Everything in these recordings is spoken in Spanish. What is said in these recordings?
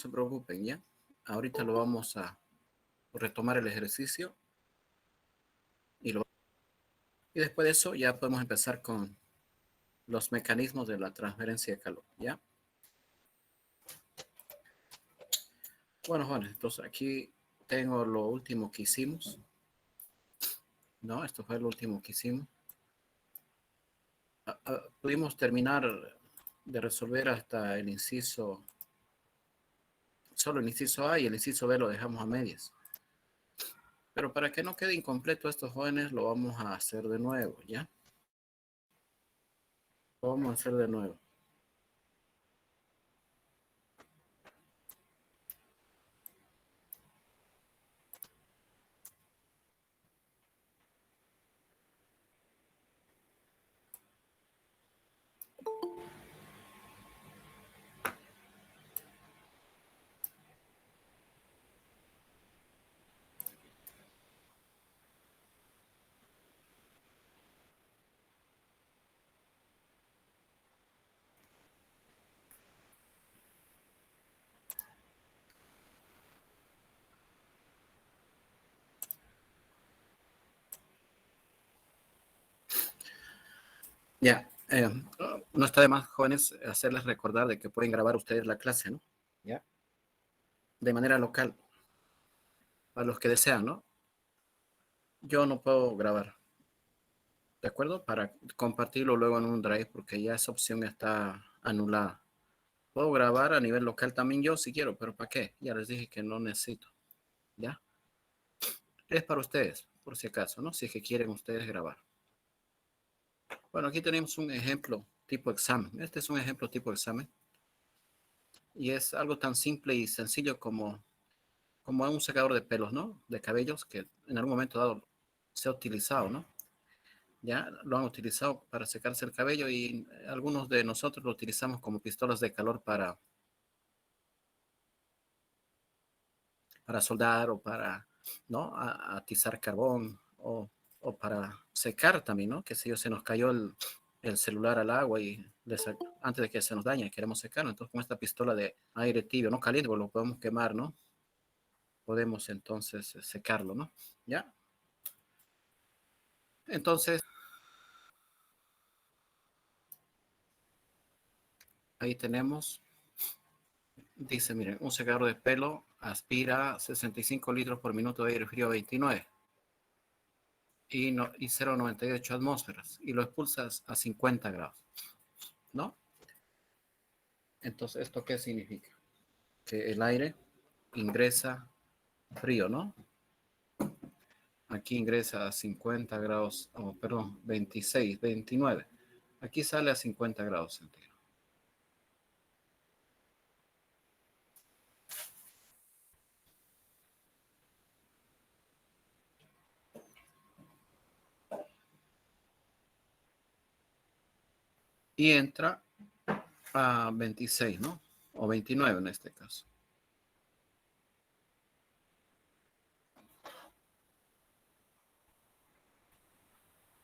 se preocupen, ¿ya? Ahorita lo vamos a retomar el ejercicio y después de eso ya podemos empezar con los mecanismos de la transferencia de calor, ¿ya? Bueno, jóvenes, entonces aquí tengo lo último que hicimos, ¿no? Esto fue lo último que hicimos. Pudimos terminar de resolver hasta el inciso, solo el inciso A y el inciso B lo dejamos a medias. Pero para que no quede incompleto estos jóvenes, lo vamos a hacer de nuevo, ¿ya? Lo vamos a hacer de nuevo. Ya, no está de más, jóvenes, hacerles recordar de que pueden grabar ustedes la clase, ¿no? Ya, de manera local, para los que desean, ¿no? Yo no puedo grabar, ¿de acuerdo? Para compartirlo luego en un drive, porque ya esa opción está anulada. Puedo grabar a nivel local también yo si quiero, pero ¿para qué? Ya les dije que no necesito, ¿ya? Es para ustedes, por si acaso, ¿no? Si es que quieren ustedes grabar. Bueno, aquí tenemos un ejemplo tipo examen. Este es un ejemplo tipo examen. Y es algo tan simple y sencillo como un secador de pelos, ¿no? De cabellos que en algún momento dado se ha utilizado, ¿no? Ya lo han utilizado para secarse el cabello y algunos de nosotros lo utilizamos como pistolas de calor para soldar o para, ¿no? Atizar carbón o para secar también, ¿no? Que si yo se nos cayó el celular al agua y antes de que se nos dañe queremos secarlo, entonces con esta pistola de aire tibio, no caliente, pues lo podemos quemar, ¿no? Podemos entonces secarlo, ¿no? ¿Ya? Entonces, ahí tenemos, dice, miren, un secador de pelo aspira 65 litros por minuto de aire frío a 29 y 0,98 atmósferas y lo expulsas a 50 grados, ¿no? Entonces, ¿esto qué significa? Que el aire ingresa frío, ¿no? Aquí ingresa a 50 grados, oh, perdón, 26, 29. Aquí sale a 50 grados centígrados. Y entra a 26, ¿no? O 29 en este caso.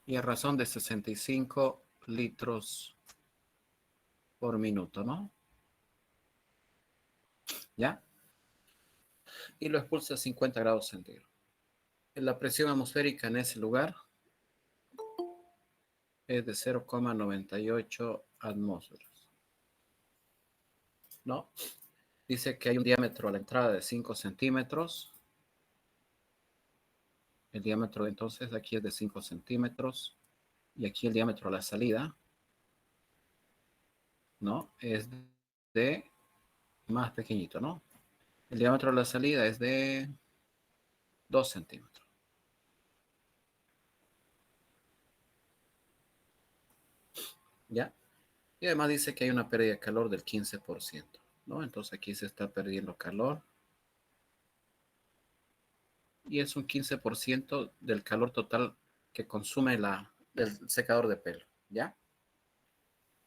Y a razón de 65 litros por minuto, ¿no? ¿Ya? Y lo expulsa a 50 grados centígrados. La presión atmosférica en ese lugar es de 0,98 atmósferas, ¿no? Dice que hay un diámetro a la entrada de 5 centímetros. El diámetro entonces aquí es de 5 centímetros. Y aquí el diámetro a la salida, ¿no? Es de más pequeñito, ¿no? El diámetro de la salida es de 2 centímetros. ¿Ya? Y además dice que hay una pérdida de calor del 15%, ¿no? Entonces aquí se está perdiendo calor. Y es un 15% del calor total que consume el secador de pelo, ¿ya?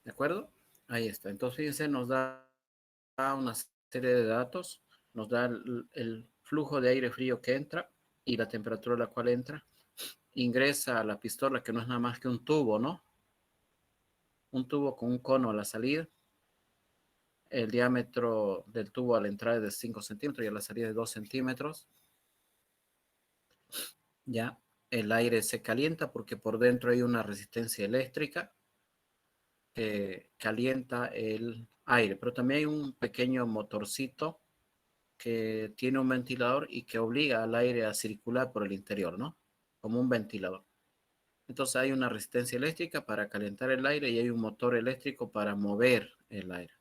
¿De acuerdo? Ahí está. Entonces, fíjense, nos da una serie de datos, nos da el flujo de aire frío que entra y la temperatura a la cual entra. Ingresa a la pistola, que no es nada más que un tubo, ¿no? Un tubo con un cono a la salida. el diámetro del tubo a la entrada es de 5 centímetros y a la salida de 2 centímetros. Ya el aire se calienta porque por dentro hay una resistencia eléctrica que calienta el aire, pero también hay un pequeño motorcito que tiene un ventilador y que obliga al aire a circular por el interior, ¿no? Como un ventilador. Entonces hay una resistencia eléctrica para calentar el aire y hay un motor eléctrico para mover el aire.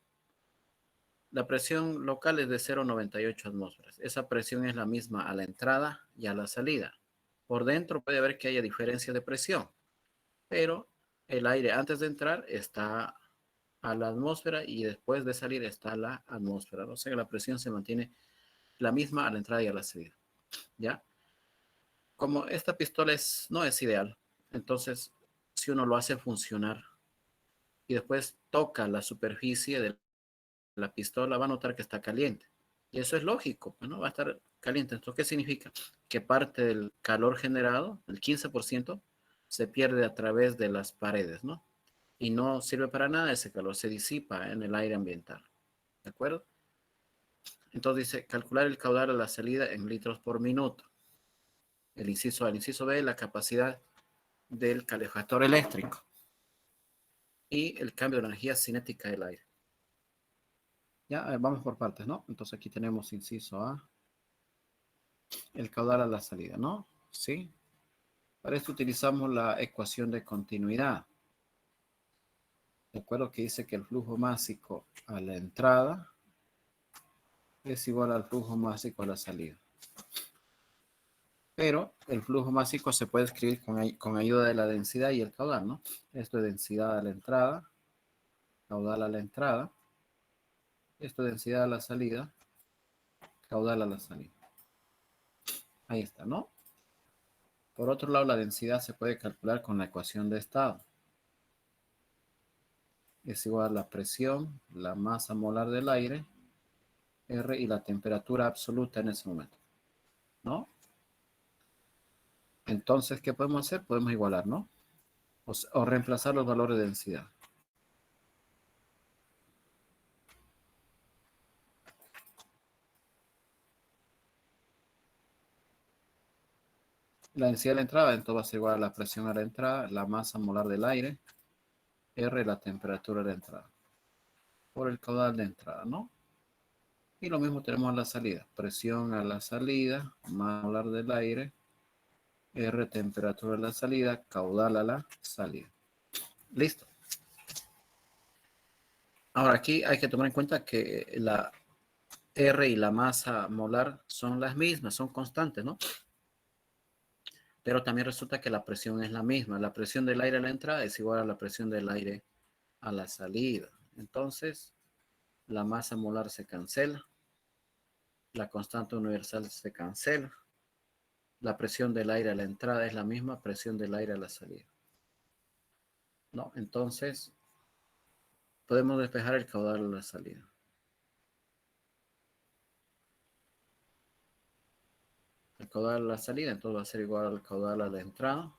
La presión local es de 0,98 atmósferas. Esa presión es la misma a la entrada y a la salida. Por dentro puede haber que haya diferencia de presión, pero el aire antes de entrar está a la atmósfera y después de salir está a la atmósfera. O sea que la presión se mantiene la misma a la entrada y a la salida. ¿Ya? Como esta pistola no es ideal, entonces si uno lo hace funcionar y después toca la superficie de la pistola, va a notar que está caliente. Y eso es lógico, pues, ¿no? Va a estar caliente. Entonces, ¿qué significa? Que parte del calor generado, el 15%, se pierde a través de las paredes, ¿no? Y no sirve para nada ese calor, se disipa en el aire ambiental. ¿De acuerdo? Entonces dice, calcular el caudal a la salida en litros por minuto. El inciso A, el inciso B, la capacidad del calefactor eléctrico y el cambio de energía cinética del aire. Ya, vamos por partes, ¿no? Entonces aquí tenemos inciso A, el caudal a la salida, ¿no? Sí. Para esto utilizamos la ecuación de continuidad. De acuerdo que dice que el flujo másico a la entrada es igual al flujo másico a la salida. Pero el flujo másico se puede escribir con ayuda de la densidad y el caudal, ¿no? Esto es densidad a la entrada, caudal a la entrada. Esto es densidad a la salida, caudal a la salida. Ahí está, ¿no? Por otro lado, la densidad se puede calcular con la ecuación de estado. Es igual a la presión, la masa molar del aire, R y la temperatura absoluta en ese momento, ¿no? Entonces, ¿qué podemos hacer? Podemos igualar, ¿no? O reemplazar los valores de densidad. La densidad de la entrada, entonces va a ser igual a la presión a la entrada, la masa molar del aire, R la temperatura de la entrada, por el caudal de entrada, ¿no? Y lo mismo tenemos a la salida, presión a la salida, masa molar del aire, R temperatura de la salida, caudal a la salida. Listo. Ahora aquí hay que tomar en cuenta que la R y la masa molar son las mismas, son constantes, ¿no? Pero también resulta que la presión es la misma. La presión del aire a la entrada es igual a la presión del aire a la salida. Entonces, la masa molar se cancela, la constante universal se cancela, la presión del aire a la entrada es la misma presión del aire a la salida. ¿No? Entonces, podemos despejar el caudal a la salida. El caudal a la salida, entonces va a ser igual al caudal a la entrada,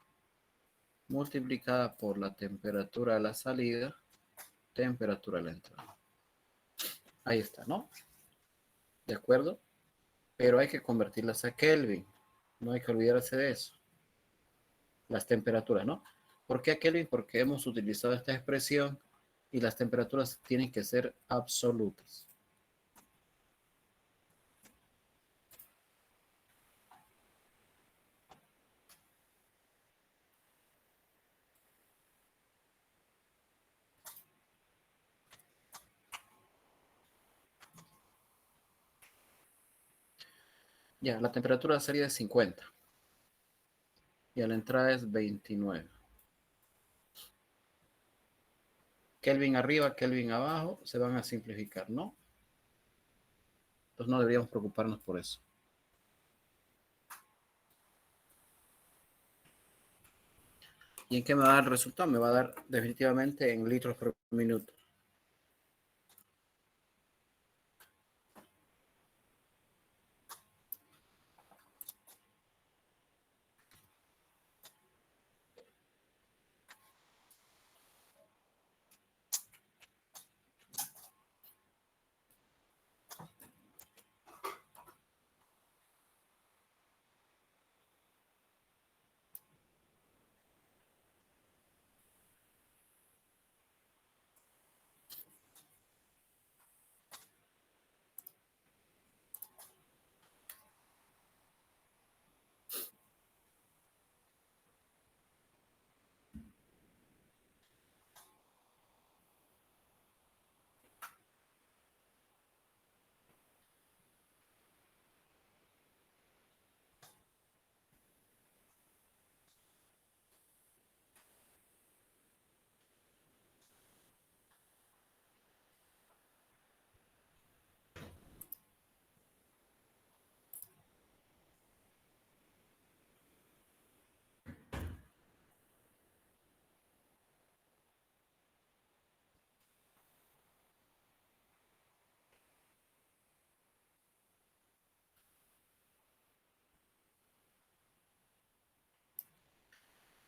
multiplicada por la temperatura a la salida, temperatura a la entrada. Ahí está, ¿no? ¿De acuerdo? Pero hay que convertirlas a Kelvin. No hay que olvidarse de eso. Las temperaturas, ¿no? ¿Por qué a Kelvin? Porque hemos utilizado esta expresión y las temperaturas tienen que ser absolutas. Ya, la temperatura sería de 50 y a la entrada es 29. Kelvin arriba, Kelvin abajo, se van a simplificar, ¿no? Entonces no deberíamos preocuparnos por eso. ¿Y en qué me va a dar el resultado? Me va a dar definitivamente en litros por minuto.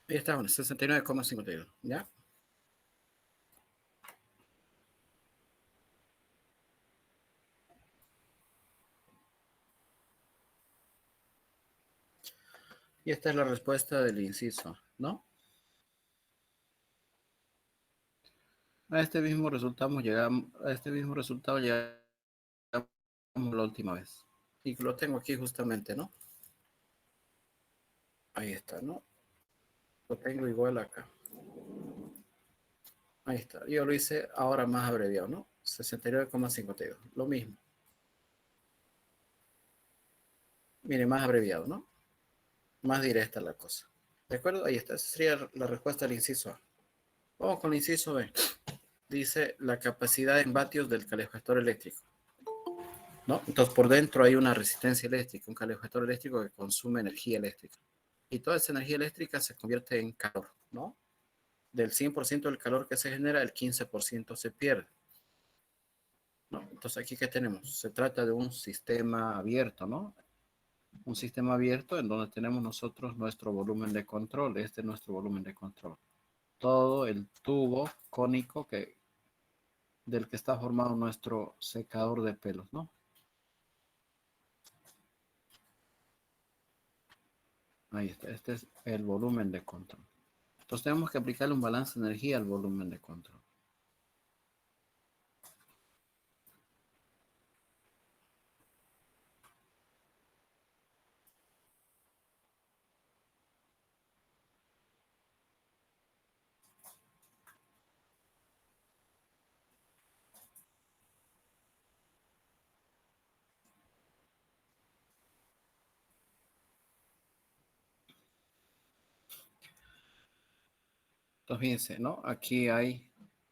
Ahí está, bueno, 69,52, ¿ya? Y esta es la respuesta del inciso, ¿no? A este mismo resultado llegamos la última vez. Y lo tengo aquí justamente, ¿no? Ahí está, ¿no? Lo tengo igual acá. Ahí está. Yo lo hice ahora más abreviado, ¿no? 69,52. Lo mismo. Mire, más abreviado, ¿no? Más directa la cosa. ¿De acuerdo? Ahí está. Esa sería la respuesta al inciso A. Vamos con el inciso B. Dice la capacidad en vatios del calefactor eléctrico, ¿no? Entonces, por dentro hay una resistencia eléctrica, un calefactor eléctrico que consume energía eléctrica. Y toda esa energía eléctrica se convierte en calor, ¿no? Del 100% del calor que se genera, el 15% se pierde, ¿no? Entonces, aquí, ¿qué tenemos? Se trata de un sistema abierto, ¿no? Un sistema abierto en donde tenemos nosotros nuestro volumen de control. Este es nuestro volumen de control. Todo el tubo cónico del que está formado nuestro secador de pelos, ¿no? Ahí está. Este es el volumen de control. Entonces tenemos que aplicarle un balance de energía al volumen de control. Entonces fíjense, ¿no? Aquí hay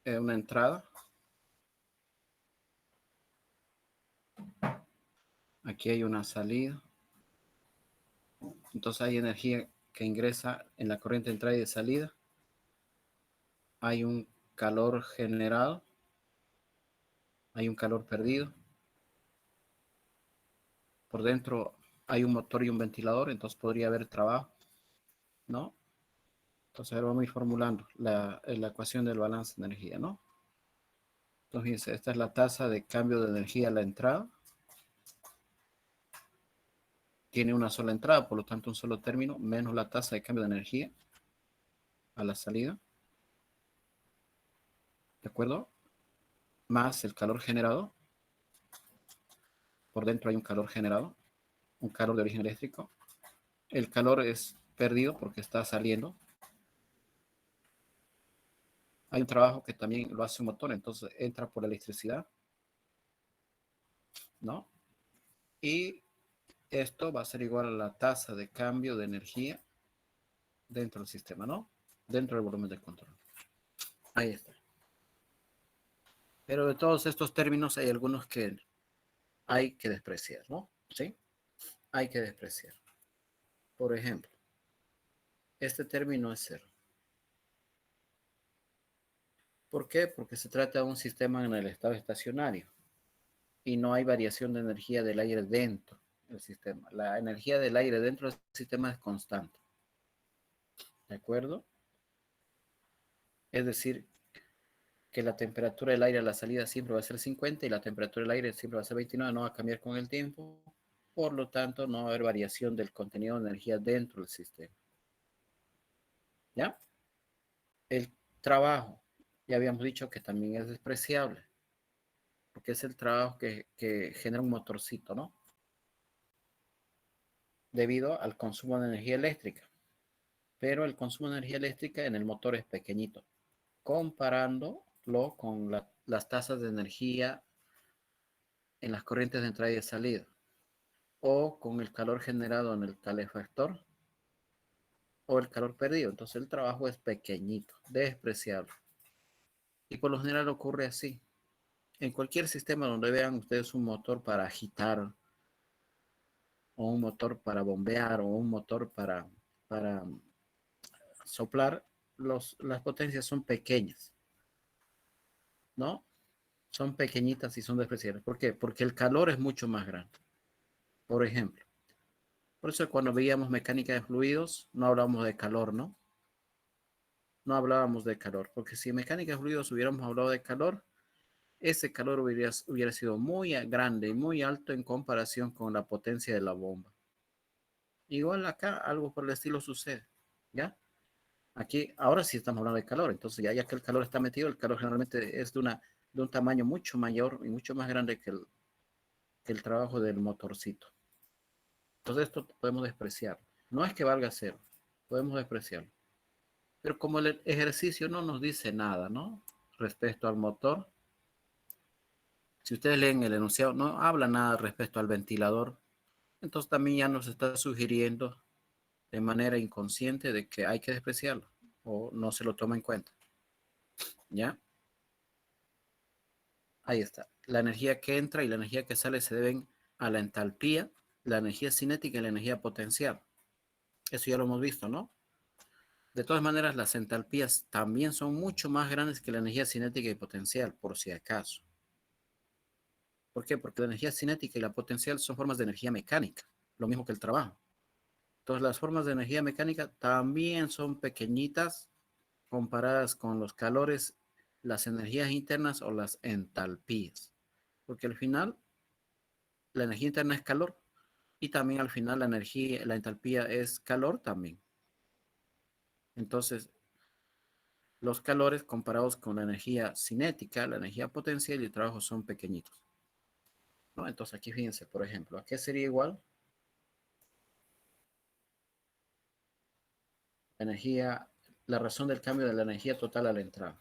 una entrada. Aquí hay una salida. Entonces hay energía que ingresa en la corriente de entrada y de salida. Hay un calor generado. Hay un calor perdido. Por dentro hay un motor y un ventilador, entonces podría haber trabajo, ¿no? Entonces ahora vamos a ir formulando la ecuación del balance de energía, ¿no? Entonces fíjense, esta es la tasa de cambio de energía a la entrada. Tiene una sola entrada, por lo tanto un solo término, menos la tasa de cambio de energía a la salida, ¿de acuerdo? Más el calor generado. Por dentro hay un calor generado, un calor de origen eléctrico. El calor es perdido porque está saliendo. Hay un trabajo que también lo hace un motor, entonces entra por la electricidad, ¿no? Y esto va a ser igual a la tasa de cambio de energía dentro del sistema, ¿no? Dentro del volumen de control. Ahí está. Pero de todos estos términos hay algunos que hay que despreciar, ¿no? ¿Sí? Hay que despreciar. Por ejemplo, este término es cero. ¿Por qué? Porque se trata de un sistema en el estado estacionario y no hay variación de energía del aire dentro del sistema. La energía del aire dentro del sistema es constante. ¿De acuerdo? Es decir, que la temperatura del aire a la salida siempre va a ser 50 y la temperatura del aire siempre va a ser 29, no va a cambiar con el tiempo. Por lo tanto, no va a haber variación del contenido de energía dentro del sistema. ¿Ya? El trabajo, ya habíamos dicho que también es despreciable, porque es el trabajo que genera un motorcito, ¿no? Debido al consumo de energía eléctrica. Pero el consumo de energía eléctrica en el motor es pequeñito, comparándolo con las tasas de energía en las corrientes de entrada y de salida, o con el calor generado en el calefactor, o el calor perdido. Entonces el trabajo es pequeñito, despreciable. Y por lo general ocurre así. En cualquier sistema donde vean ustedes un motor para agitar, o un motor para bombear, o un motor para soplar, las potencias son pequeñas, ¿no? Son pequeñitas y son despreciables. ¿Por qué? Porque el calor es mucho más grande. Por ejemplo, por eso cuando veíamos mecánica de fluidos, no hablamos de calor, ¿no? no hablábamos de calor, porque si en mecánica de fluidos hubiéramos hablado de calor, ese calor hubiera sido muy grande y muy alto en comparación con la potencia de la bomba. Igual acá algo por el estilo sucede, ¿ya? Aquí, ahora sí estamos hablando de calor, entonces ya que el calor está metido, el calor generalmente es de un tamaño mucho mayor y mucho más grande que el trabajo del motorcito. Entonces esto podemos despreciar. No es que valga cero, podemos despreciarlo. Pero como el ejercicio no nos dice nada, ¿no? Respecto al motor, si ustedes leen el enunciado, no habla nada respecto al ventilador, entonces también ya nos está sugiriendo de manera inconsciente de que hay que despreciarlo o no se lo toma en cuenta. ¿Ya? Ahí está. La energía que entra y la energía que sale se deben a la entalpía, la energía cinética y la energía potencial. Eso ya lo hemos visto, ¿no? De todas maneras, las entalpías también son mucho más grandes que la energía cinética y potencial, por si acaso. ¿Por qué? Porque la energía cinética y la potencial son formas de energía mecánica, lo mismo que el trabajo. Entonces, las formas de energía mecánica también son pequeñitas comparadas con los calores, las energías internas o las entalpías. Porque al final, la energía interna es calor y también al final la entalpía es calor también. Entonces, los calores comparados con la energía cinética, la energía potencial y el trabajo son pequeñitos, ¿no? Entonces aquí fíjense, por ejemplo, ¿a qué sería igual? La razón del cambio de la energía total a la entrada.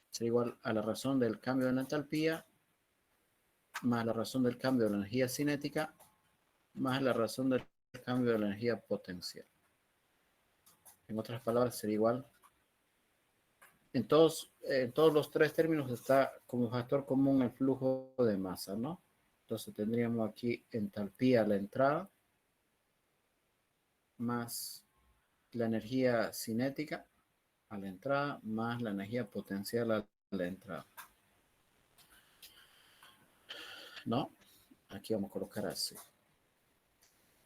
Sería igual a la razón del cambio de la entalpía más la razón del cambio de la energía cinética más la razón del cambio de la energía potencial. En otras palabras, sería igual. En todos los tres términos está como factor común el flujo de masa, ¿no? Entonces tendríamos aquí entalpía a la entrada más la energía cinética a la entrada más la energía potencial a la entrada, ¿no? Aquí vamos a colocar así.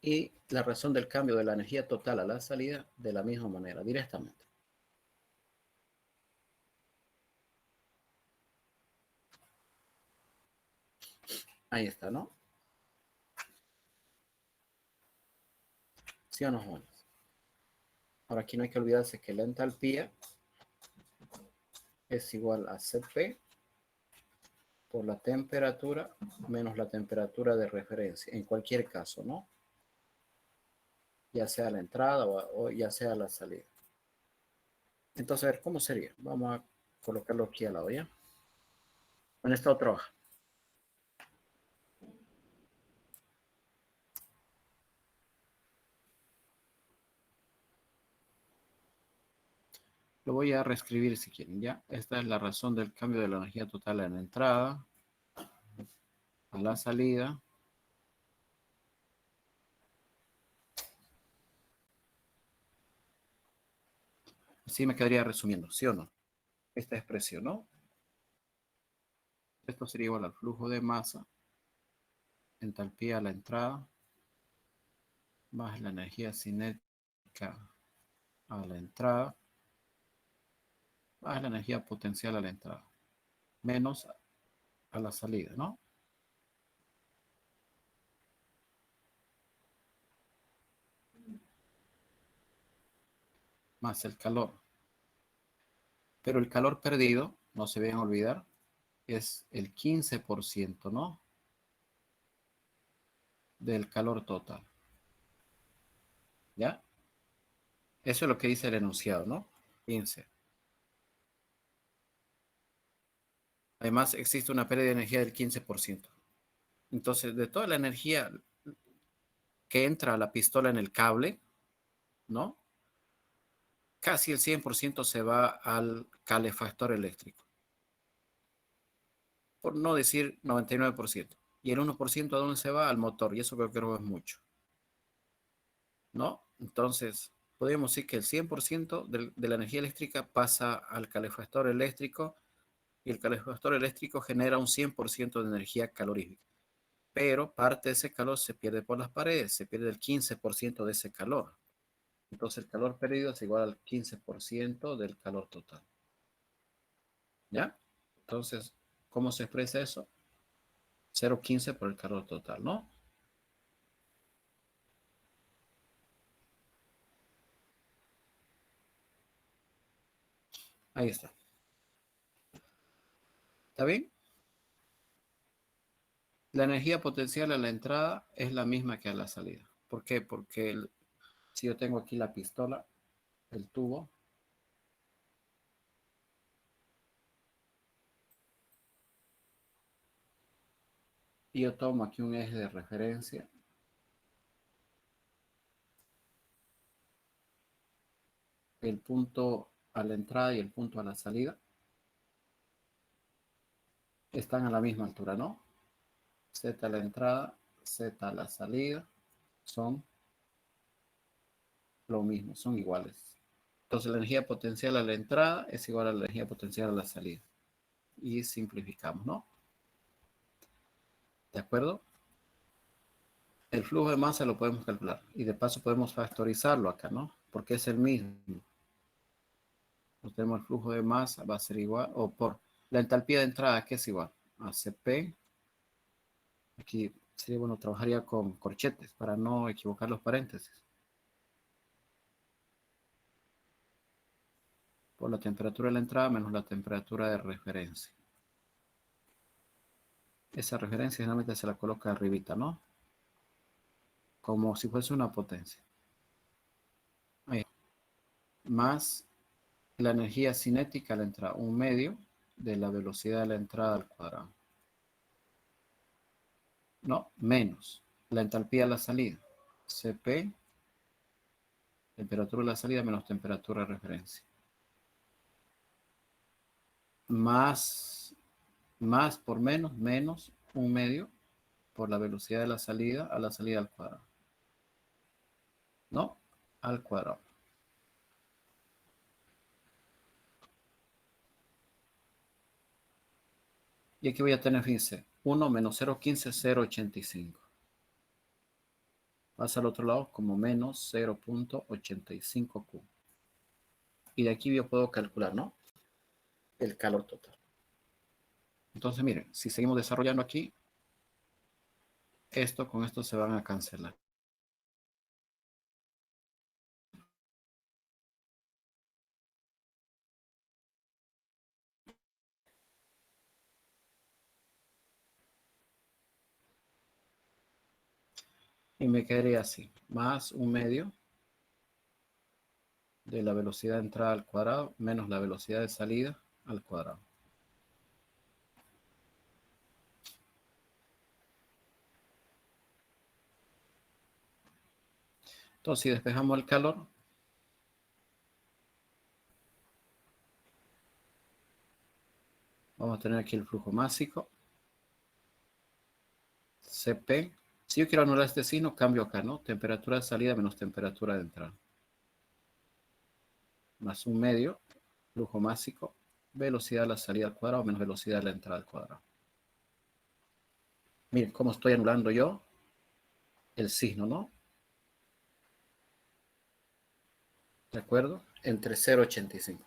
Y la razón del cambio de la energía total a la salida de la misma manera, directamente. Ahí está, ¿no? ¿Sí o no, Juan? Ahora aquí no hay que olvidarse que la entalpía es igual a Cp por la temperatura menos la temperatura de referencia, en cualquier caso, ¿no? Ya sea la entrada o ya sea la salida. Entonces, a ver, ¿cómo sería? Vamos a colocarlo aquí al lado, ¿ya? En esta otra hoja. Lo voy a reescribir si quieren, ¿ya? Esta es la razón del cambio de la energía total en la entrada, a la salida. Así me quedaría resumiendo, ¿sí o no? Esta expresión, ¿no? Esto sería igual al flujo de masa, entalpía a la entrada, más la energía cinética a la entrada, más la energía potencial a la entrada, menos a la salida, ¿no? Más el calor. Pero el calor perdido, no se vayan a olvidar, es el 15%, ¿no? Del calor total. ¿Ya? Eso es lo que dice el enunciado, ¿no? 15. Además, existe una pérdida de energía del 15%. Entonces, de toda la energía que entra a la pistola en el cable, ¿no? Casi el 100% se va al calefactor eléctrico. Por no decir 99%. Y el 1% a dónde se va? Al motor. Y eso creo que no es mucho, ¿no? Entonces, podríamos decir que el 100% de la energía eléctrica pasa al calefactor eléctrico y el calefactor eléctrico genera un 100% de energía calorífica. Pero parte de ese calor se pierde por las paredes, se pierde el 15% de ese calor. Entonces el calor perdido es igual al 15% del calor total. ¿Ya? Entonces, ¿cómo se expresa eso? 0,15 por el calor total, ¿no? Ahí está. ¿Está bien? La energía potencial a la entrada es la misma que a la salida. ¿Por qué? Porque si yo tengo aquí la pistola, el tubo, y yo tomo aquí un eje de referencia, el punto a la entrada y el punto a la salida están a la misma altura, ¿no? Z a la entrada, Z a la salida, son lo mismo, son iguales. Entonces la energía potencial a la entrada es igual a la energía potencial a la salida. Y simplificamos, ¿no? ¿De acuerdo? El flujo de masa lo podemos calcular. Y de paso podemos factorizarlo acá, ¿no? Porque es el mismo. Pues tenemos el flujo de masa, va a ser igual, o por la entalpía de entrada, que es igual a Cp. Aquí sería bueno, trabajaría con corchetes para no equivocar los paréntesis. Por la temperatura de la entrada menos la temperatura de referencia. Esa referencia generalmente se la coloca arribita, ¿no? Como si fuese una potencia. Ahí. Más la energía cinética a la entrada, un medio de la velocidad de la entrada al cuadrado. No, menos la entalpía a la salida. Cp, temperatura de la salida menos temperatura de referencia. Más por menos, menos un medio por la velocidad de la salida a la salida al cuadrado. ¿No? Al cuadrado. Y aquí voy a tener, fíjense, 1 menos 0,15, 0,85. Pasa al otro lado como menos 0,85 Q. Y de aquí yo puedo calcular, ¿no? El calor total. Entonces, miren, si seguimos desarrollando aquí, esto con esto se van a cancelar. Y me quedaría así, más un medio de la velocidad de entrada al cuadrado menos la velocidad de salida al cuadrado. Entonces, si despejamos el calor, vamos a tener aquí el flujo másico, Cp. Si yo quiero anular este signo, cambio acá, ¿no? Temperatura de salida menos temperatura de entrada. Más un medio, flujo másico, velocidad de la salida al cuadrado menos velocidad de la entrada al cuadrado. Miren cómo estoy anulando yo el signo, ¿no? ¿De acuerdo? Entre 0,85.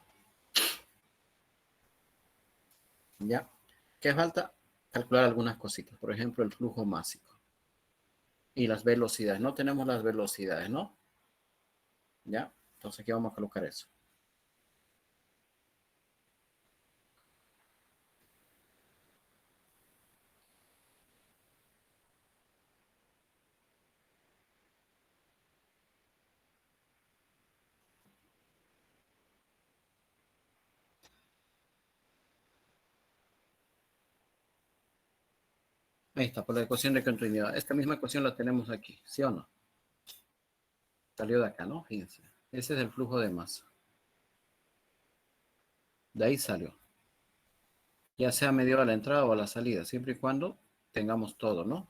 ¿Ya? ¿Qué falta? Calcular algunas cositas. Por ejemplo, el flujo másico. Y las velocidades. No tenemos las velocidades, ¿no? ¿Ya? Entonces aquí vamos a colocar eso. Ahí está, por la ecuación de continuidad. Esta misma ecuación la tenemos aquí, ¿sí o no? Salió de acá, ¿no? Fíjense. Ese es el flujo de masa. De ahí salió. Ya sea medio a la entrada o a la salida, siempre y cuando tengamos todo, ¿no?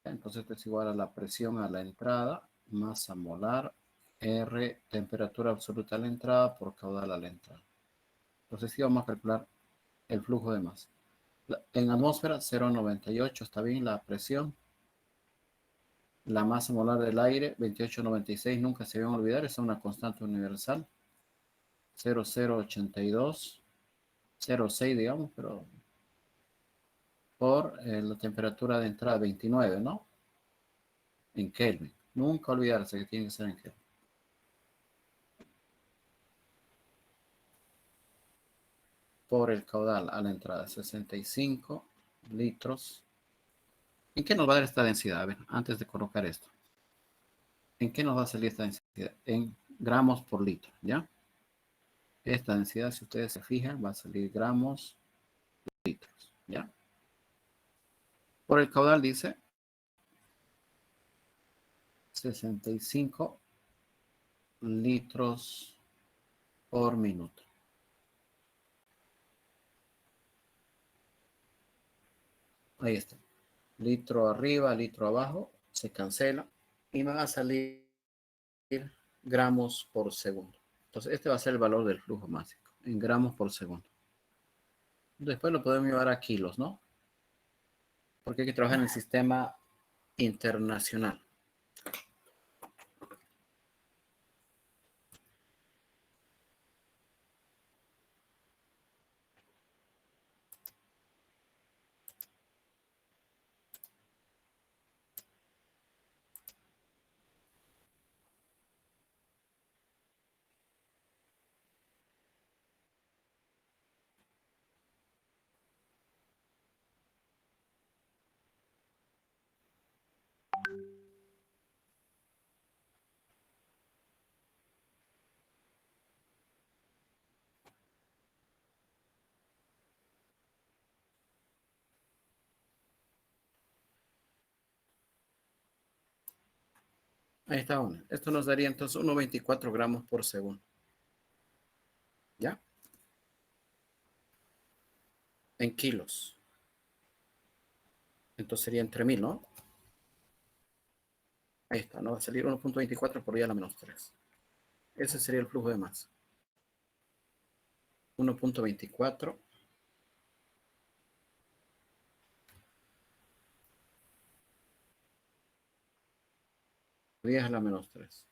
Entonces esto es igual a la presión a la entrada, masa molar, R, temperatura absoluta a la entrada por caudal a la entrada. Entonces sí vamos a calcular el flujo de masa. En atmósfera 0,98, está bien la presión. La masa molar del aire, 2896, nunca se deben olvidar, es una constante universal. 0,082, 0,6 digamos, pero por la temperatura de entrada 29, ¿no? En Kelvin. Nunca olvidarse que tiene que ser en Kelvin. Por el caudal a la entrada, 65 litros. ¿En qué nos va a dar esta densidad? A ver, antes de colocar esto. ¿En qué nos va a salir esta densidad? En gramos por litro, ¿ya? Esta densidad, si ustedes se fijan, va a salir gramos por litros, ¿ya? Por el caudal dice 65 litros por minuto. Ahí está. Litro arriba, litro abajo, se cancela y me va a salir gramos por segundo. Entonces, este va a ser el valor del flujo másico, en gramos por segundo. Después lo podemos llevar a kilos, ¿no? Porque hay que trabajar en el sistema internacional. Ahí está uno. Esto nos daría entonces 1,24 gramos por segundo. ¿Ya? En kilos. Entonces sería entre 1000, ¿no? Ahí está, ¿no? Va a salir 1,24 por 10 a la menos 3. Ese sería el flujo de masa. 1,24 por 10 a la menos 3.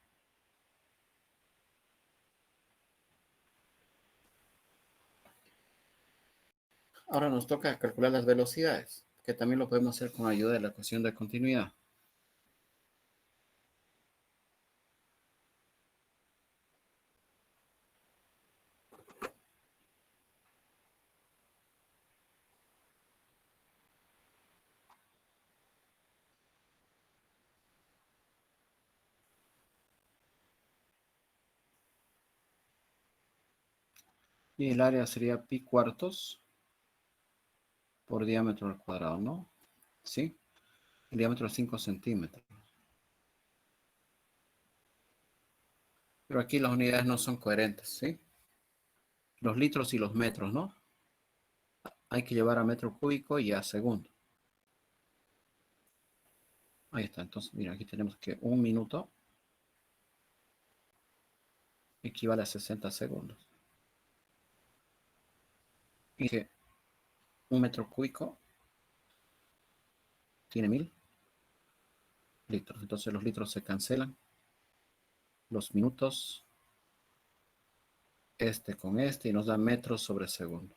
Ahora nos toca calcular las velocidades, que también lo podemos hacer con ayuda de la ecuación de continuidad. Y el área sería pi cuartos por diámetro al cuadrado, ¿no? ¿Sí? El diámetro es 5 centímetros. Pero aquí las unidades no son coherentes, ¿sí? Los litros y los metros, ¿no? Hay que llevar a metro cúbico y a segundo. Ahí está. Entonces, mira, aquí tenemos que 1 minuto equivale a 60 segundos. Y que 1 metro cúbico tiene 1000 litros. Entonces los litros se cancelan. Los minutos, este con este, y nos da metros sobre segundo.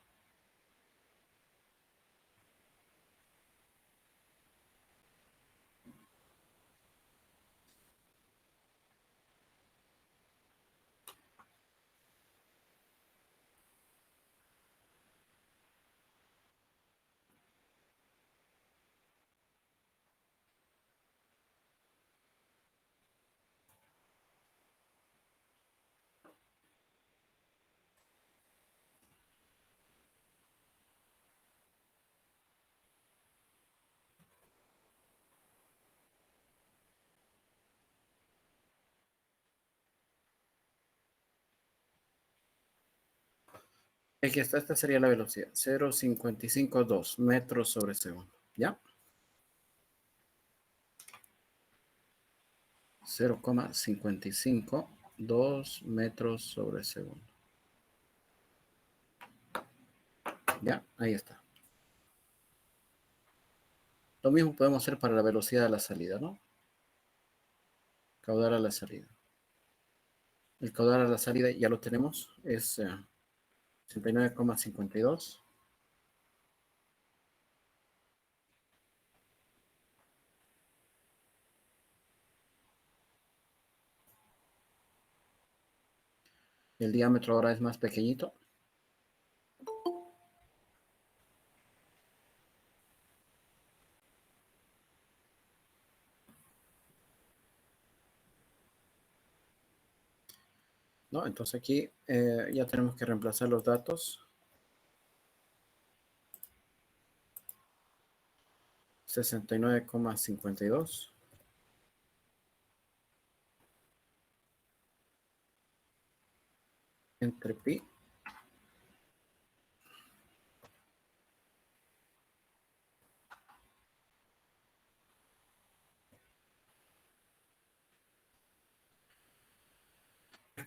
Aquí está, esta sería la velocidad, 0,552 metros sobre segundo, ¿ya? 0,552 metros sobre segundo. ¿Ya? Ahí está. Lo mismo podemos hacer para la velocidad de la salida, ¿no? caudal a la salida. El caudal a la salida ya lo tenemos, es 69,52. El diámetro ahora es más pequeñito. ¿No? Entonces aquí ya tenemos que reemplazar los datos. 69,52 entre pi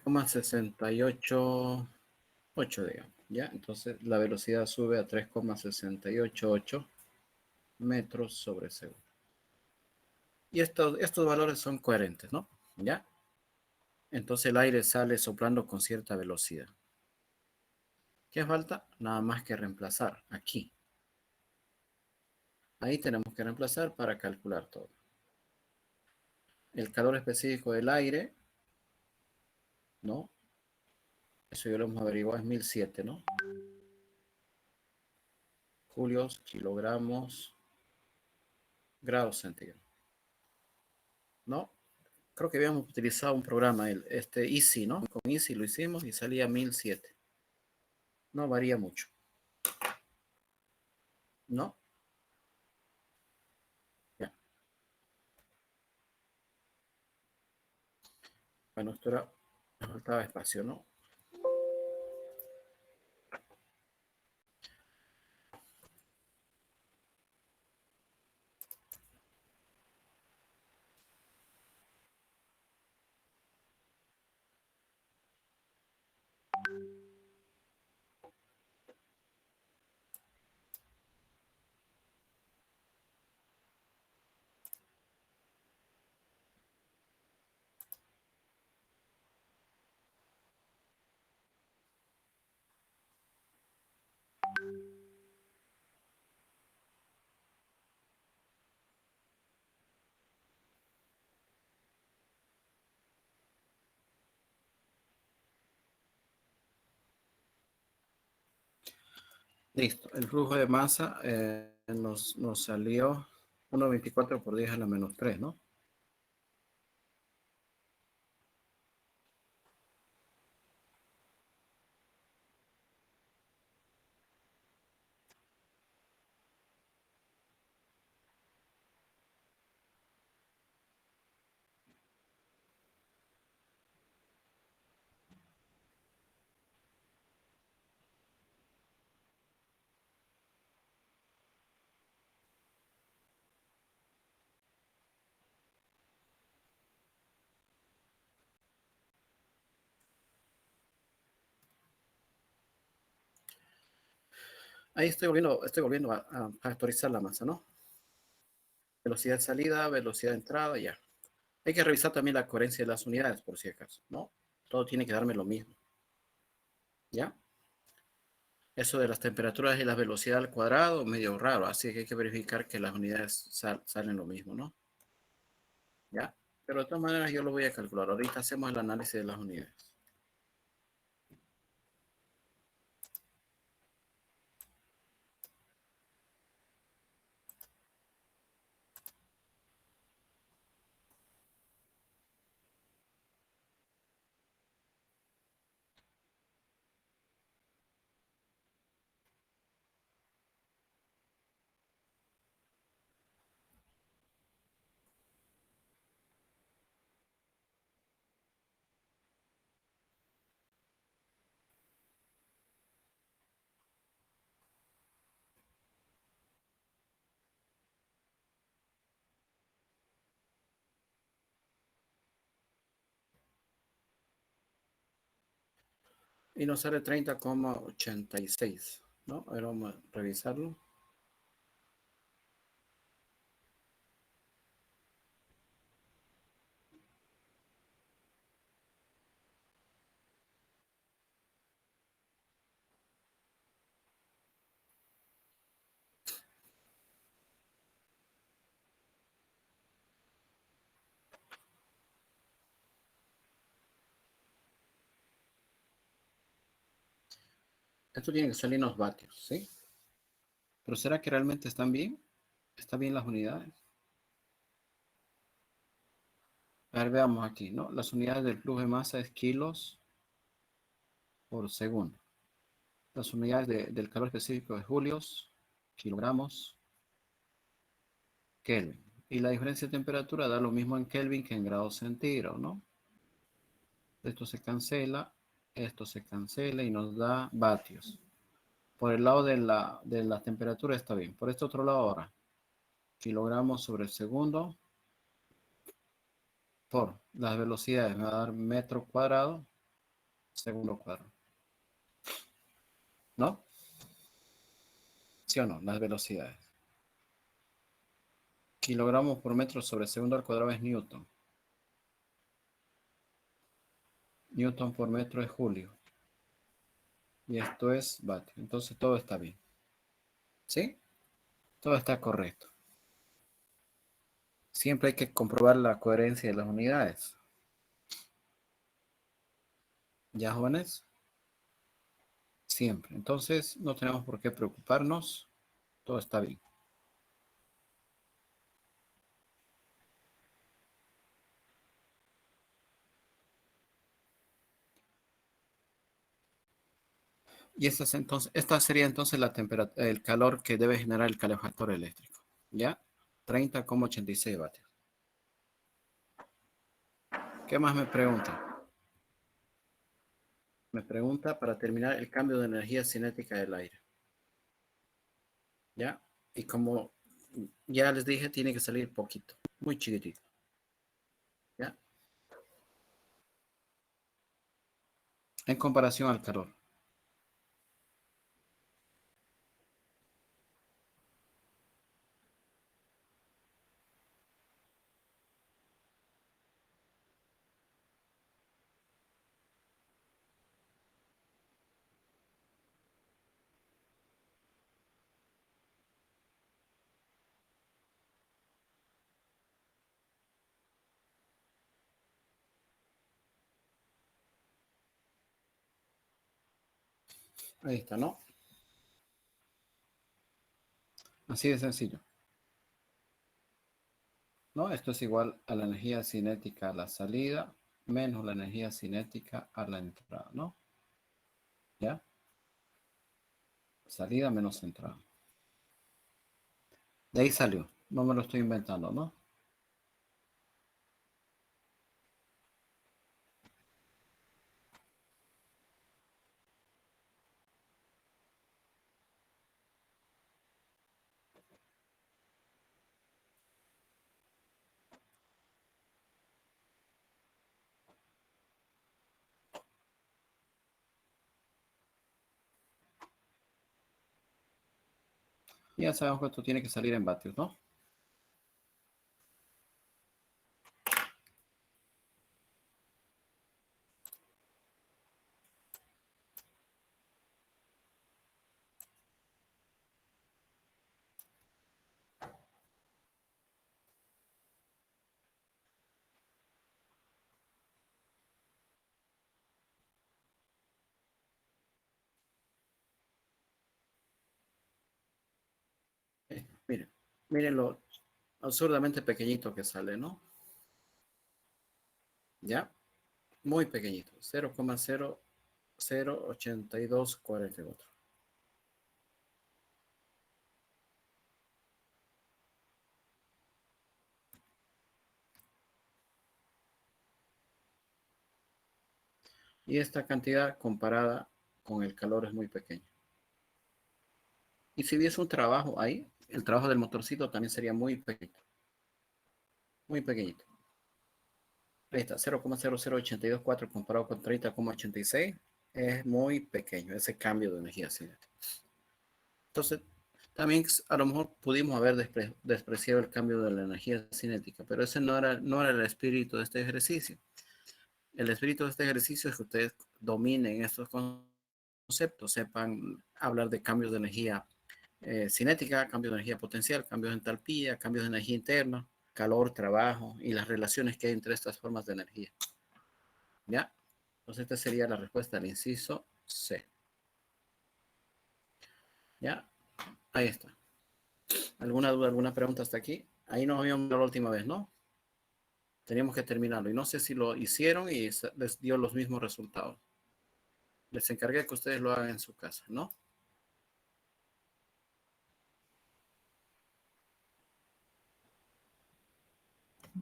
coma 68,8, digamos, ¿ya? Entonces la velocidad sube a 3,688 metros sobre segundo. Y estos valores son coherentes, ¿no? ¿Ya? Entonces el aire sale soplando con cierta velocidad. ¿Qué falta? Nada más que reemplazar aquí. Ahí tenemos que reemplazar para calcular todo. El calor específico del aire, ¿no? Eso ya lo hemos averiguado, es 1007, ¿no? Julios, kilogramos, grados centígrados, ¿no? Creo que habíamos utilizado un programa, este Easy, ¿no? Con Easy lo hicimos y salía 1007. No varía mucho, ¿no? Ya. Bueno, esto era, nos faltaba espacio, ¿no? Listo. El flujo de masa nos salió 1,24 por 10 a la menos 3, ¿no? Ahí estoy volviendo a factorizar la masa, ¿no? Velocidad de salida, velocidad de entrada, ya. Hay que revisar también la coherencia de las unidades, por si acaso, ¿no? Todo tiene que darme lo mismo, ¿ya? Eso de las temperaturas y la velocidad al cuadrado, medio raro, así que hay que verificar que las unidades salen lo mismo, ¿no? ¿Ya? Pero de todas maneras yo lo voy a calcular. Ahorita hacemos el análisis de las unidades. Y nos sale 30,86, ¿no? A ver, vamos a revisarlo. Esto tiene que salirnos vatios, ¿sí? Pero ¿será que realmente están bien? ¿Están bien las unidades? A ver, veamos aquí, ¿no? Las unidades del flujo de masa es kilos por segundo. Las unidades del calor específico es julios, kilogramos, Kelvin. Y la diferencia de temperatura da lo mismo en Kelvin que en grados centígrados, ¿no? Esto se cancela y nos da vatios. Por el lado de la temperatura está bien. Por este otro lado ahora, kilogramos sobre segundo por las velocidades. Me va a dar metro cuadrado, segundo cuadrado. ¿No? ¿Sí o no? Las velocidades. Kilogramos por metro sobre segundo al cuadrado es Newton. Newton por metro es Julio. Y esto es vatio. Entonces todo está bien. ¿Sí? Todo está correcto. Siempre hay que comprobar la coherencia de las unidades. ¿Ya, jóvenes? Siempre. Entonces no tenemos por qué preocuparnos. Todo está bien. Y esta sería entonces la temperatura, el calor que debe generar el calefactor eléctrico. ¿Ya? 30,86 vatios. ¿Qué más me pregunta? Me pregunta para terminar el cambio de energía cinética del aire. ¿Ya? Y como ya les dije, tiene que salir poquito, muy chiquitito. ¿Ya? En comparación al calor. Ahí está, ¿no? Así de sencillo. ¿No? Esto es igual a la energía cinética a la salida menos la energía cinética a la entrada, ¿no? ¿Ya? Salida menos entrada. De ahí salió. No me lo estoy inventando, ¿no? Ya sabemos que esto tiene que salir en vatios, ¿no? Miren, miren lo absurdamente pequeñito que sale, ¿no? ¿Ya? Muy pequeñito. 0,008244. Y esta cantidad comparada con el calor es muy pequeña. Y si hubiese un trabajo ahí, el trabajo del motorcito también sería muy pequeñito. Muy pequeñito. Ahí está, 0,00824 comparado con 30,86 es muy pequeño ese cambio de energía cinética. Entonces, también a lo mejor pudimos haber despreciado el cambio de la energía cinética, pero ese no era el espíritu de este ejercicio. El espíritu de este ejercicio es que ustedes dominen estos conceptos, sepan hablar de cambios de energía cinética, cambios de energía potencial, cambios de entalpía, cambios de energía interna, calor, trabajo y las relaciones que hay entre estas formas de energía. ¿Ya? Entonces esta sería la respuesta al inciso C. ¿Ya? Ahí está. ¿Alguna duda, alguna pregunta hasta aquí? Ahí nos habíamos la última vez, ¿no? Teníamos que terminarlo. Y no sé si lo hicieron y les dio los mismos resultados. Les encargué que ustedes lo hagan en su casa, ¿no?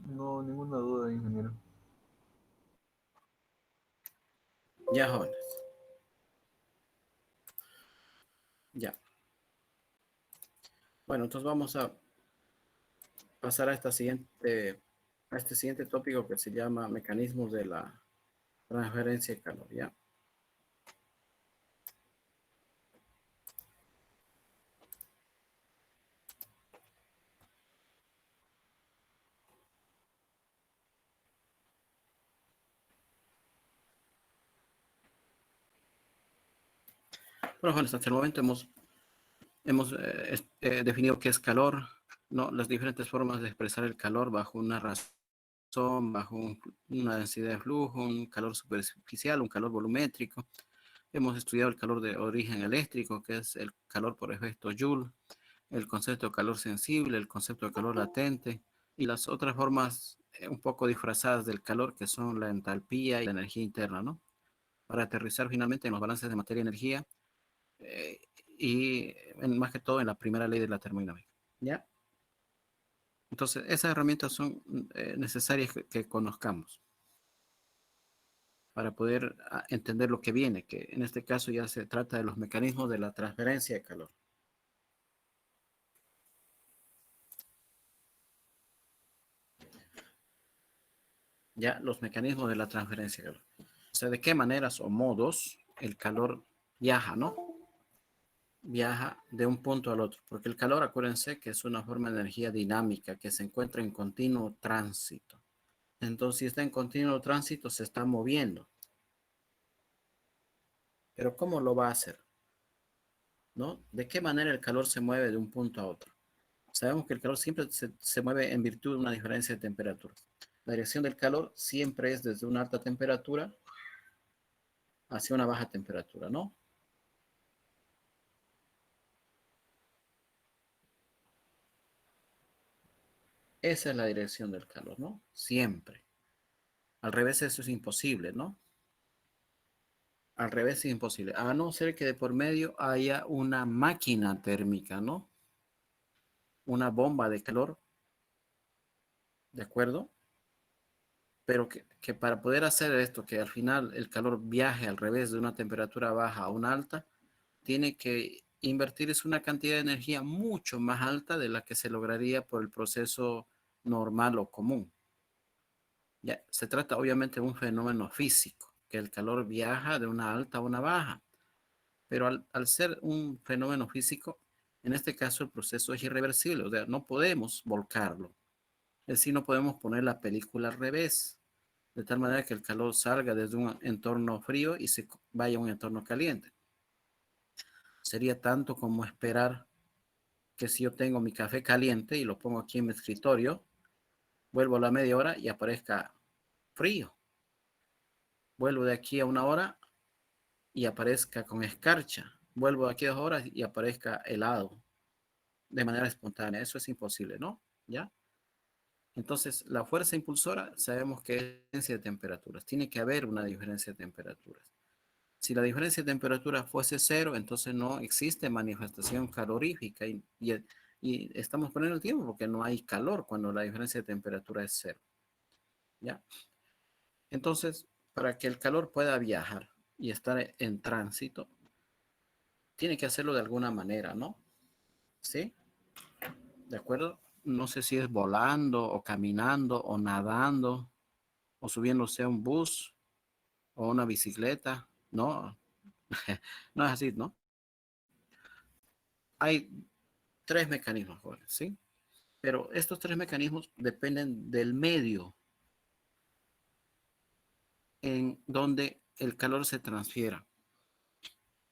No, ninguna duda, ingeniero. Ya, jóvenes. Ya. Bueno, entonces vamos a pasar a este siguiente tópico que se llama mecanismos de la transferencia de calor, ¿ya? Bueno, jóvenes, hasta el momento hemos definido qué es calor, ¿no? Las diferentes formas de expresar el calor bajo una razón, una densidad de flujo, un calor superficial, un calor volumétrico. Hemos estudiado el calor de origen eléctrico, que es el calor por efecto Joule, el concepto de calor sensible, el concepto de calor latente y las otras formas un poco disfrazadas del calor, que son la entalpía y la energía interna, ¿no? Para aterrizar finalmente en los balances de materia y energía eh, más que todo en la primera ley de la termodinámica. ¿Ya? Entonces, esas herramientas son necesarias que conozcamos para poder entender lo que viene, que en este caso ya se trata de los mecanismos de la transferencia de calor. Ya, los mecanismos de la transferencia de calor. O sea, de qué maneras o modos el calor viaja, ¿no? Viaja de un punto al otro, porque el calor, acuérdense que es una forma de energía dinámica que se encuentra en continuo tránsito. Entonces, si está en continuo tránsito, se está moviendo. Pero ¿cómo lo va a hacer? ¿No? ¿De qué manera el calor se mueve de un punto a otro? Sabemos que el calor siempre se mueve en virtud de una diferencia de temperatura. La dirección del calor siempre es desde una alta temperatura hacia una baja temperatura, ¿no? Esa es la dirección del calor, ¿no? Siempre. Al revés eso es imposible, ¿no? Al revés es imposible. A no ser que de por medio haya una máquina térmica, ¿no? Una bomba de calor, ¿de acuerdo? Pero que para poder hacer esto, que al final el calor viaje al revés de una temperatura baja a una alta, tiene que invertir es una cantidad de energía mucho más alta de la que se lograría por el proceso normal o común. Ya, se trata obviamente de un fenómeno físico, que el calor viaja de una alta a una baja, pero al ser un fenómeno físico, en este caso el proceso es irreversible, o sea, no podemos volcarlo, es decir, no podemos poner la película al revés, de tal manera que el calor salga desde un entorno frío y se vaya a un entorno caliente. Sería tanto como esperar que si yo tengo mi café caliente y lo pongo aquí en mi escritorio, vuelvo a la media hora y aparezca frío. Vuelvo de aquí a una hora y aparezca con escarcha. Vuelvo de aquí a 2 horas y aparezca helado de manera espontánea. Eso es imposible, ¿no? ¿Ya? Entonces, la fuerza impulsora sabemos que es diferencia de temperaturas. Tiene que haber una diferencia de temperaturas. Si la diferencia de temperatura fuese cero, entonces no existe manifestación calorífica y estamos poniendo el tiempo porque no hay calor cuando la diferencia de temperatura es cero. ¿Ya? Entonces, para que el calor pueda viajar y estar en tránsito, tiene que hacerlo de alguna manera, ¿no? ¿Sí? ¿De acuerdo? No sé si es volando o caminando o nadando o subiéndose a un bus o una bicicleta. No, no es así, ¿no? Hay tres mecanismos, jóvenes, ¿sí? Pero estos tres mecanismos dependen del medio en donde el calor se transfiera,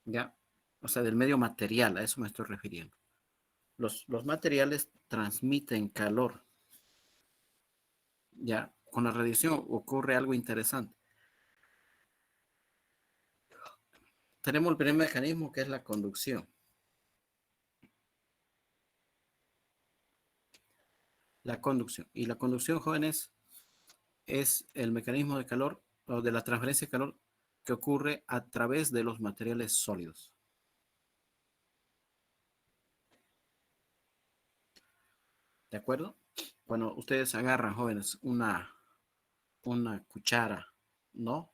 ¿ya? O sea, del medio material, a eso me estoy refiriendo. Los materiales transmiten calor, ¿ya? Con la radiación ocurre algo interesante. Tenemos el primer mecanismo que es la conducción. la conducción. Y la conducción, jóvenes, es el mecanismo de calor o de la transferencia de calor que ocurre a través de los materiales sólidos. ¿De acuerdo? Cuando ustedes agarran, jóvenes, una cuchara, ¿no?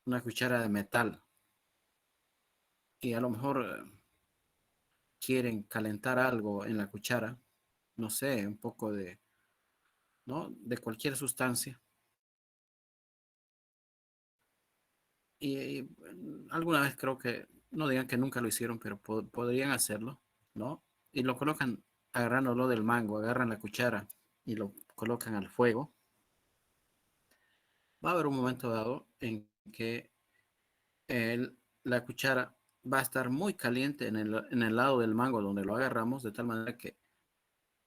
Una cuchara de metal y a lo mejor quieren calentar algo en la cuchara, no sé, un poco de, ¿no? De cualquier sustancia. Y alguna vez creo que, no digan que nunca lo hicieron, pero podrían hacerlo, ¿no? Y lo colocan agarrándolo del mango, agarran la cuchara y lo colocan al fuego. Va a haber un momento dado en que la cuchara va a estar muy caliente en el lado del mango donde lo agarramos, de tal manera que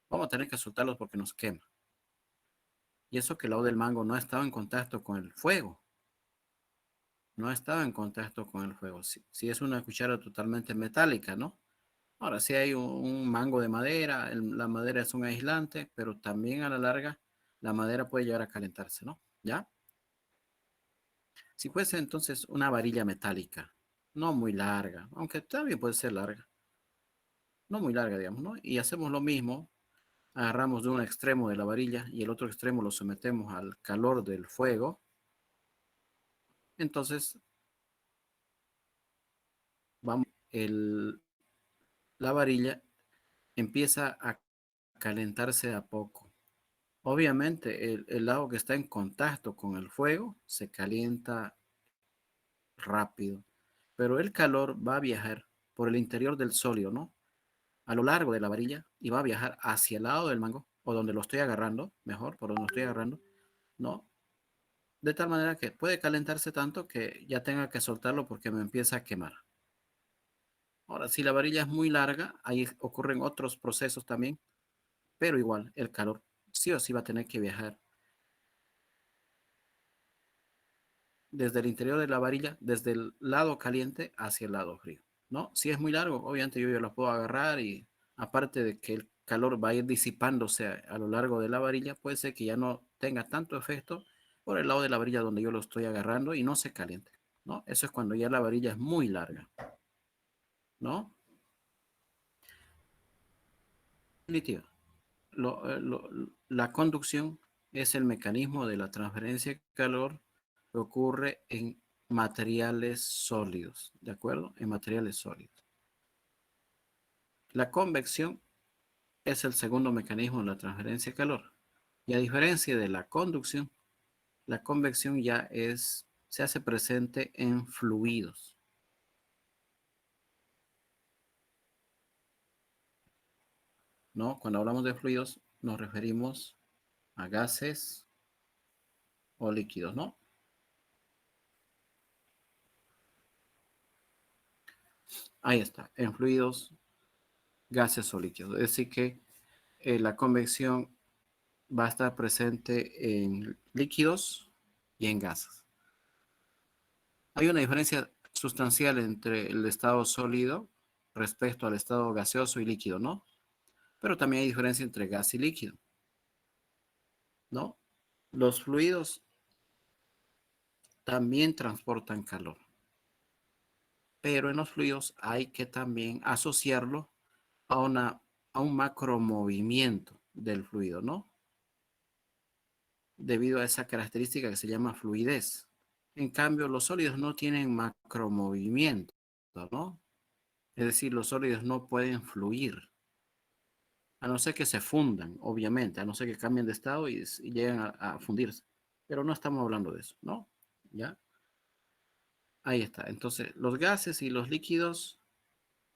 vamos a tener que soltarlos porque nos quema. Y eso que el lado del mango no ha estado en contacto con el fuego. No estaba en contacto con el fuego. Si es una cuchara totalmente metálica, ¿no? Ahora, si hay un mango de madera, la madera es un aislante, pero también a la larga la madera puede llegar a calentarse, ¿no? ¿Ya? Si fuese entonces una varilla metálica, no muy larga, aunque también puede ser larga, no muy larga, digamos, ¿no? Y hacemos lo mismo, agarramos de un extremo de la varilla y el otro extremo lo sometemos al calor del fuego, entonces vamos, la varilla empieza a calentarse a poco. Obviamente, el lado que está en contacto con el fuego se calienta rápido, pero el calor va a viajar por el interior del sólido, ¿no? A lo largo de la varilla y va a viajar hacia el lado del mango o donde lo estoy agarrando, mejor, por donde lo estoy agarrando, ¿no? De tal manera que puede calentarse tanto que ya tenga que soltarlo porque me empieza a quemar. Ahora, si la varilla es muy larga, ahí ocurren otros procesos también, pero igual el calor sí o sí va a tener que viajar desde el interior de la varilla, desde el lado caliente hacia el lado frío, ¿no? Si es muy largo, obviamente yo ya lo puedo agarrar y aparte de que el calor va a ir disipándose a lo largo de la varilla, puede ser que ya no tenga tanto efecto por el lado de la varilla donde yo lo estoy agarrando y no se caliente, ¿no? Eso es cuando ya la varilla es muy larga, ¿no? Definitiva. La conducción es el mecanismo de la transferencia de calor que ocurre en materiales sólidos, ¿de acuerdo? En materiales sólidos. La convección es el segundo mecanismo de la transferencia de calor. Y a diferencia de la convección se hace presente en fluidos, ¿no? Cuando hablamos de fluidos nos referimos a gases o líquidos, ¿no? Ahí está, en fluidos, gases o líquidos. Es decir que la convección va a estar presente en líquidos y en gases. Hay una diferencia sustancial entre el estado sólido respecto al estado gaseoso y líquido, ¿no? Pero también hay diferencia entre gas y líquido, ¿no? Los fluidos también transportan calor, pero en los fluidos hay que también asociarlo a, a un macromovimiento del fluido, ¿no? Debido a esa característica que se llama fluidez. En cambio, los sólidos no tienen macromovimiento, ¿no? Es decir, los sólidos no pueden fluir, a no ser que se fundan, obviamente, a no ser que cambien de estado y lleguen a fundirse. Pero no estamos hablando de eso, ¿no? ¿Ya? Ahí está. Entonces, los gases y los líquidos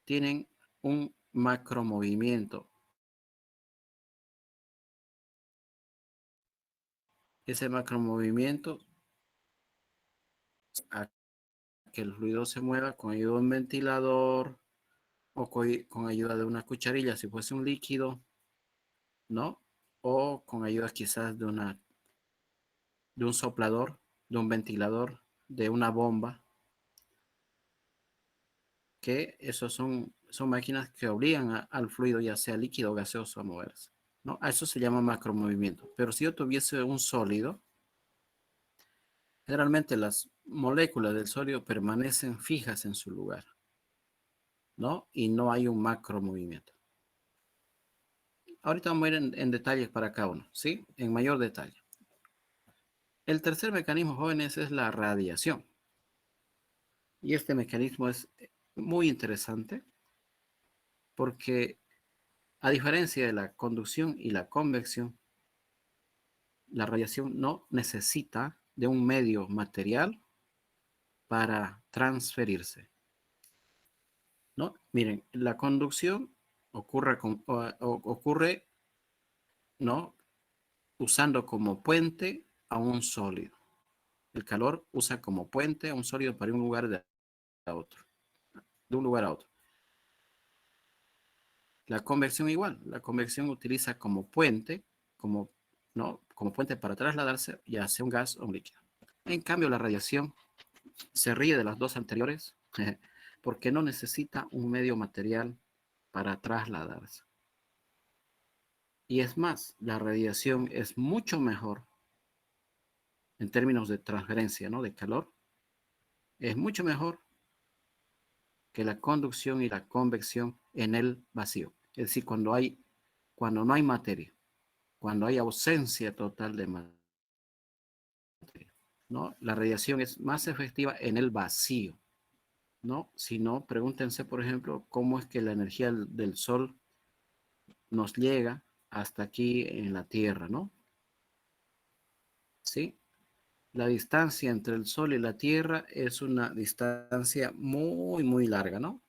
tienen un macromovimiento. Ese macromovimiento a que el fluido se mueva con ayuda de un ventilador o con ayuda de una cucharilla si fuese un líquido, ¿no? O con ayuda quizás de un soplador, de un ventilador, de una bomba, que esos son máquinas que obligan al fluido, ya sea líquido o gaseoso, a moverse. ¿no? A eso se llama macromovimiento. Pero si yo tuviese un sólido, generalmente las moléculas del sólido permanecen fijas en su lugar, ¿no? Y no hay un macromovimiento. Ahorita vamos a ir en detalles para cada uno, ¿sí? En mayor detalle. El tercer mecanismo, jóvenes, es la radiación. Y este mecanismo es muy interesante porque, a diferencia de la conducción y la convección, la radiación no necesita de un medio material para transferirse, ¿no? Miren, la conducción ocurre, ¿no? Usando como puente a un sólido. El calor usa como puente a un sólido para ir de un lugar a otro, de un lugar a otro. La convección igual, la convección utiliza como puente, como, ¿no? Como puente para trasladarse ya sea un gas o un líquido. En cambio, la radiación se ríe de las dos anteriores porque no necesita un medio material para trasladarse. Y es más, la radiación es mucho mejor en términos de transferencia, ¿no? De calor, es mucho mejor que la conducción y la convección en el vacío. Es decir, cuando no hay materia, cuando hay ausencia total de materia, ¿no? La radiación es más efectiva en el vacío, ¿no? Si no, pregúntense, por ejemplo, cómo es que la energía del Sol nos llega hasta aquí en la Tierra, ¿no? ¿Sí? La distancia entre el Sol y la Tierra es una distancia muy, muy larga, ¿no?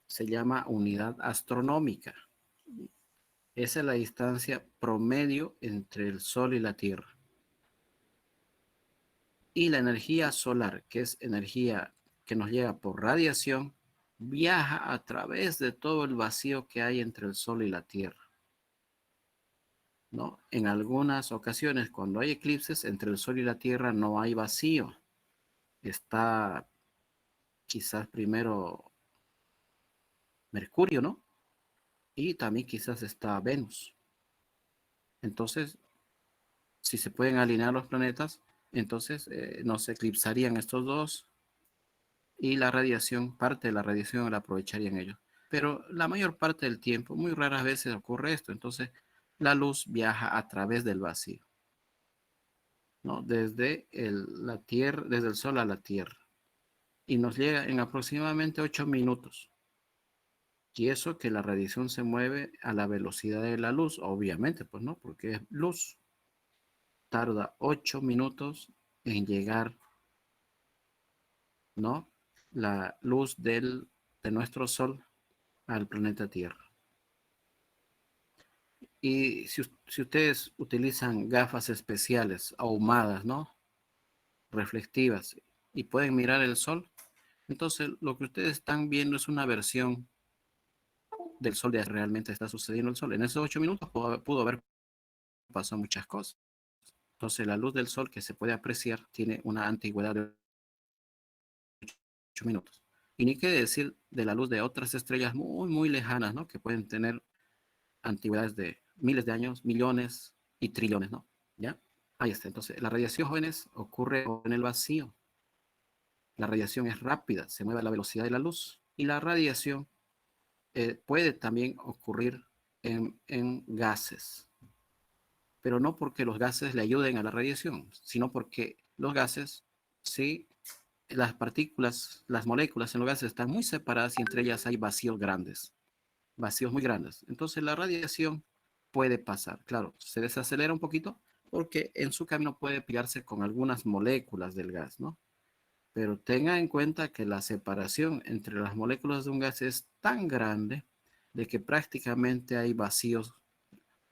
Se llama unidad astronómica. Esa es la distancia promedio entre el Sol y la Tierra. Y la energía solar, que es energía que nos llega por radiación, viaja a través de todo el vacío que hay entre el Sol y la Tierra, ¿no? En algunas ocasiones, cuando hay eclipses, entre el Sol y la Tierra no hay vacío. Está quizás primero Mercurio, ¿no? Y también quizás está Venus. Entonces, si se pueden alinear los planetas, entonces no se eclipsarían estos dos y la radiación, parte de la radiación la aprovecharían ellos. Pero la mayor parte del tiempo, muy raras veces ocurre esto. Entonces, la luz viaja a través del vacío, ¿no? La Tierra, desde el Sol a la Tierra. Y nos llega en aproximadamente 8 minutos. Y eso que la radiación se mueve a la velocidad de la luz, obviamente, pues no, porque es luz. Tarda 8 minutos en llegar, ¿no? La luz de nuestro Sol al planeta Tierra. Y si ustedes utilizan gafas especiales, ahumadas, ¿no? Reflectivas, y pueden mirar el Sol, entonces lo que ustedes están viendo es una versión del Sol de realmente está sucediendo el Sol. En esos 8 minutos pudo haber pasado muchas cosas. Entonces la luz del Sol que se puede apreciar tiene una antigüedad de 8 minutos. Y ni qué decir de la luz de otras estrellas muy, muy lejanas, ¿no? Que pueden tener antigüedades de miles de años, millones y trillones, ¿no? ¿Ya? Ahí está. Entonces, la radiación, jóvenes, ocurre en el vacío. La radiación es rápida, se mueve a la velocidad de la luz. Y la radiación puede también ocurrir en gases, pero no porque los gases le ayuden a la radiación, sino porque los gases, sí, las partículas, las moléculas en los gases están muy separadas y entre ellas hay vacíos muy grandes. Entonces la radiación puede pasar, claro, se desacelera un poquito porque en su camino puede pillarse con algunas moléculas del gas, ¿no? Pero tenga en cuenta que la separación entre las moléculas de un gas es tan grande de que prácticamente hay vacíos,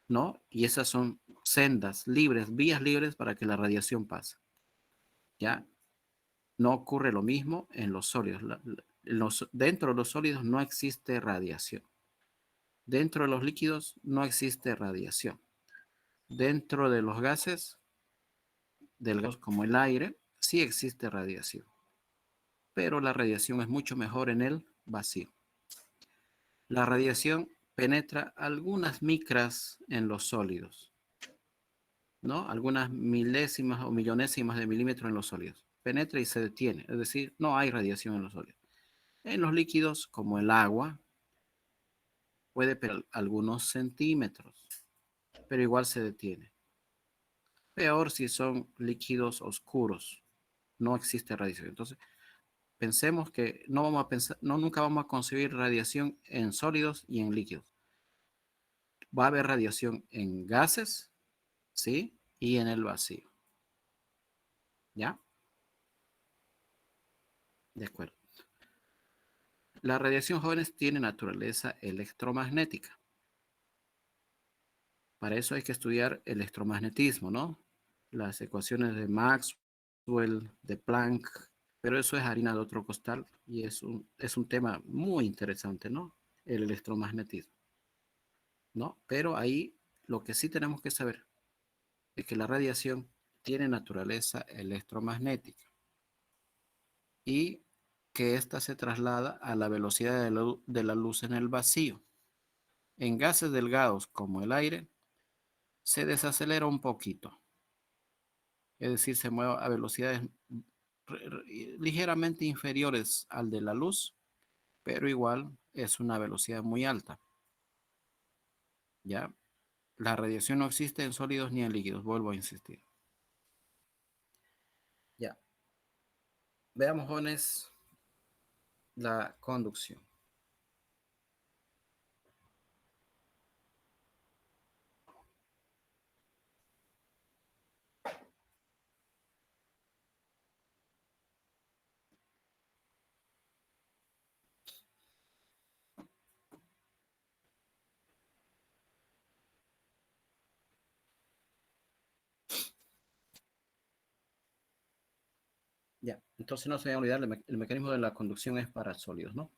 ¿no? Y esas son sendas libres, vías libres para que la radiación pase. ¿Ya? No ocurre lo mismo en los sólidos. Dentro de los sólidos no existe radiación. Dentro de los líquidos no existe radiación. Dentro de los gases, del gas como el aire, sí existe radiación. Pero la radiación es mucho mejor en el vacío. La radiación penetra algunas micras en los sólidos, ¿no? Algunas milésimas o millonésimas de milímetro en los sólidos. Penetra y se detiene, es decir, no hay radiación en los sólidos. En los líquidos, como el agua, puede perder algunos centímetros, pero igual se detiene. Peor si son líquidos oscuros, no existe radiación. Entonces, pensemos que no vamos a pensar, no, nunca vamos a concebir radiación en sólidos y en líquidos. Va a haber radiación en gases, ¿sí? Y en el vacío. ¿Ya? De acuerdo. La radiación, jóvenes, tiene naturaleza electromagnética. Para eso hay que estudiar electromagnetismo, ¿no? Las ecuaciones de Maxwell, de Planck, pero eso es harina de otro costal y es un tema muy interesante, ¿no? El electromagnetismo, ¿no? Pero ahí lo que sí tenemos que saber es que la radiación tiene naturaleza electromagnética y que ésta se traslada a la velocidad de la luz en el vacío. En gases delgados como el aire, se desacelera un poquito, es decir, se mueve a velocidades ligeramente inferiores al de la luz, pero igual es una velocidad muy alta. ¿Ya? La radiación no existe en sólidos ni en líquidos, vuelvo a insistir. Ya. Veamos, jóvenes, la conducción. Ya, entonces no se vayan a olvidar, el mecanismo de la conducción es para sólidos, ¿no?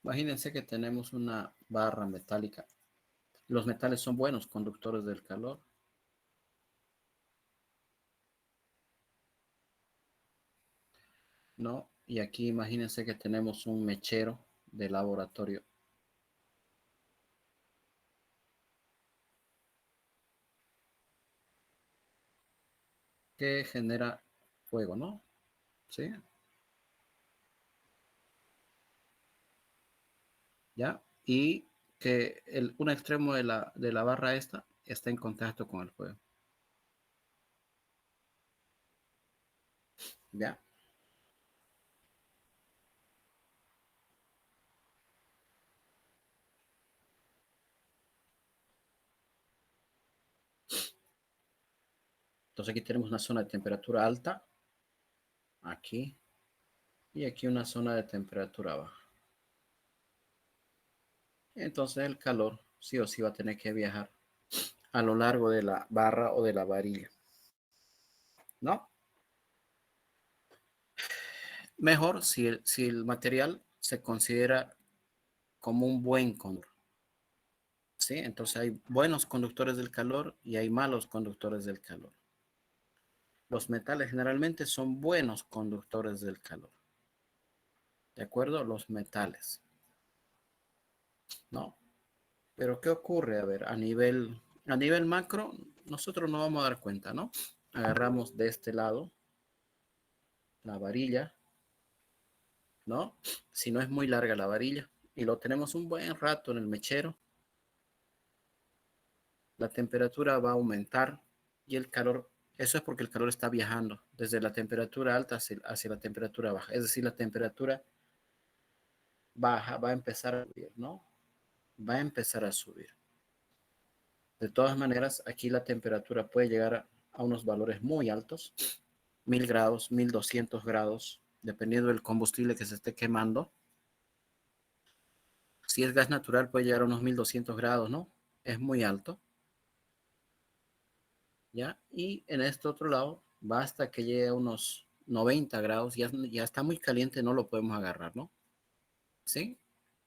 Imagínense que tenemos una barra metálica. Los metales son buenos conductores del calor. ¿No? Y aquí imagínense que tenemos un mechero de laboratorio. Que genera fuego, ¿no? ¿Sí? ¿Ya? Y que un extremo de la barra esta está en contacto con el fuego. ¿Ya? Entonces aquí tenemos una zona de temperatura alta, aquí, y aquí una zona de temperatura baja. Entonces el calor sí o sí va a tener que viajar a lo largo de la barra o de la varilla, ¿no? Mejor si el material se considera como un buen conductor, ¿sí? Entonces hay buenos conductores del calor y hay malos conductores del calor. Los metales generalmente son buenos conductores del calor, ¿de acuerdo? Los metales, ¿no? Pero ¿qué ocurre? A ver, a nivel macro, nosotros nos vamos a dar cuenta, ¿no? Agarramos de este lado la varilla, ¿no? Si no es muy larga la varilla y lo tenemos un buen rato en el mechero, la temperatura va a aumentar y el calor, eso es porque el calor está viajando desde la temperatura alta hacia la temperatura baja. Es decir, la temperatura baja va a empezar a subir, ¿no? Va a empezar a subir. De todas maneras, aquí la temperatura puede llegar a unos valores muy altos, 1000 grados, 1200 grados, dependiendo del combustible que se esté quemando. Si es gas natural, puede llegar a unos 1200 grados, ¿no? Es muy alto, ¿ya? Y en este otro lado, basta que llegue a unos 90 grados, ya está muy caliente, no lo podemos agarrar, ¿no? ¿Sí?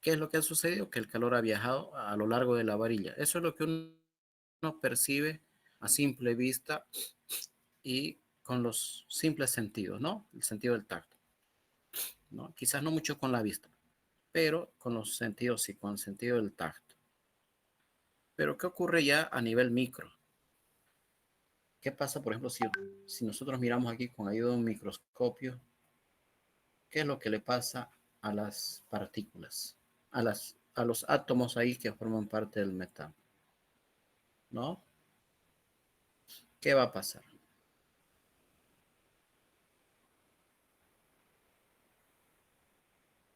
¿Qué es lo que ha sucedido? Que el calor ha viajado a lo largo de la varilla. Eso es lo que uno percibe a simple vista y con los simples sentidos, ¿no? El sentido del tacto, ¿no? Quizás no mucho con la vista, pero con los sentidos sí, con el sentido del tacto. Pero ¿qué ocurre ya a nivel micro? ¿Qué pasa, por ejemplo, si nosotros miramos aquí con ayuda de un microscopio? ¿Qué es lo que le pasa a las partículas? A los átomos ahí que forman parte del metal, ¿no? ¿Qué va a pasar?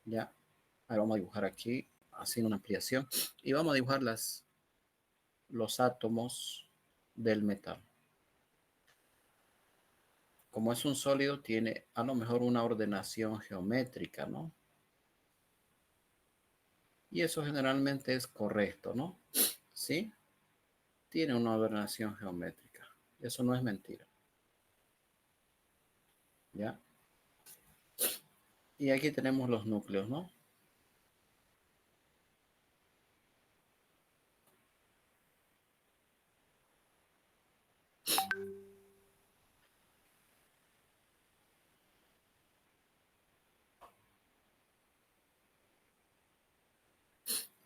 Ya, ahora vamos a dibujar aquí, haciendo una ampliación, y vamos a dibujar los átomos del metal. Como es un sólido, tiene a lo mejor una ordenación geométrica, ¿no? Y eso generalmente es correcto, ¿no? ¿Sí? Tiene una ordenación geométrica. Eso no es mentira. ¿Ya? Y aquí tenemos los núcleos, ¿no?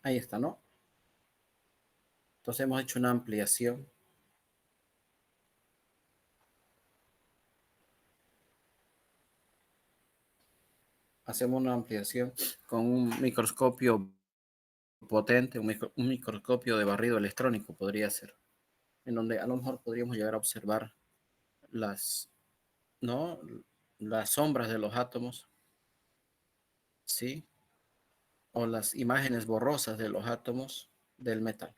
Ahí está, ¿no? Entonces hemos hecho una ampliación. Hacemos una ampliación con un microscopio potente, un microscopio de barrido electrónico podría ser, en donde a lo mejor podríamos llegar a observar las, ¿no? Las sombras de los átomos, ¿sí? O las imágenes borrosas de los átomos del metal,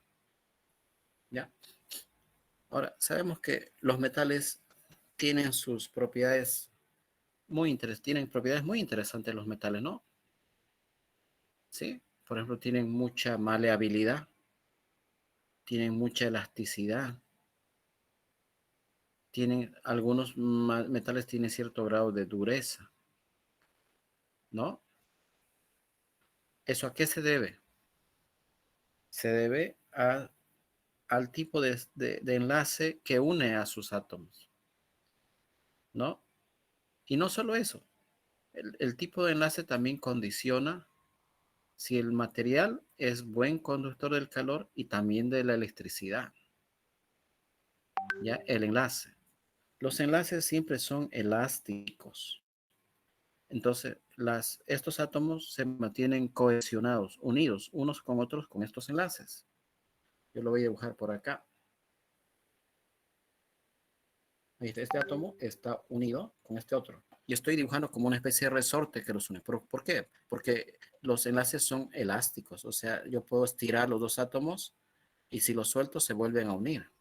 ¿ya? Ahora, sabemos que los metales tienen sus propiedades tienen propiedades muy interesantes los metales, ¿no? ¿Sí? Por ejemplo, tienen mucha maleabilidad, tienen mucha elasticidad, tienen algunos metales tienen cierto grado de dureza, ¿no? ¿Eso a qué se debe? Se debe al tipo de enlace que une a sus átomos, ¿no? Y no solo eso, el tipo de enlace también condiciona si el material es buen conductor del calor y también de la electricidad, ¿ya? El enlace. Los enlaces siempre son elásticos. Entonces, estos átomos se mantienen cohesionados, unidos unos con otros con estos enlaces. Yo lo voy a dibujar por acá. Este átomo está unido con este otro. Y estoy dibujando como una especie de resorte que los une. ¿Por qué? Porque los enlaces son elásticos. O sea, yo puedo estirar los dos átomos y si los suelto se vuelven a unir,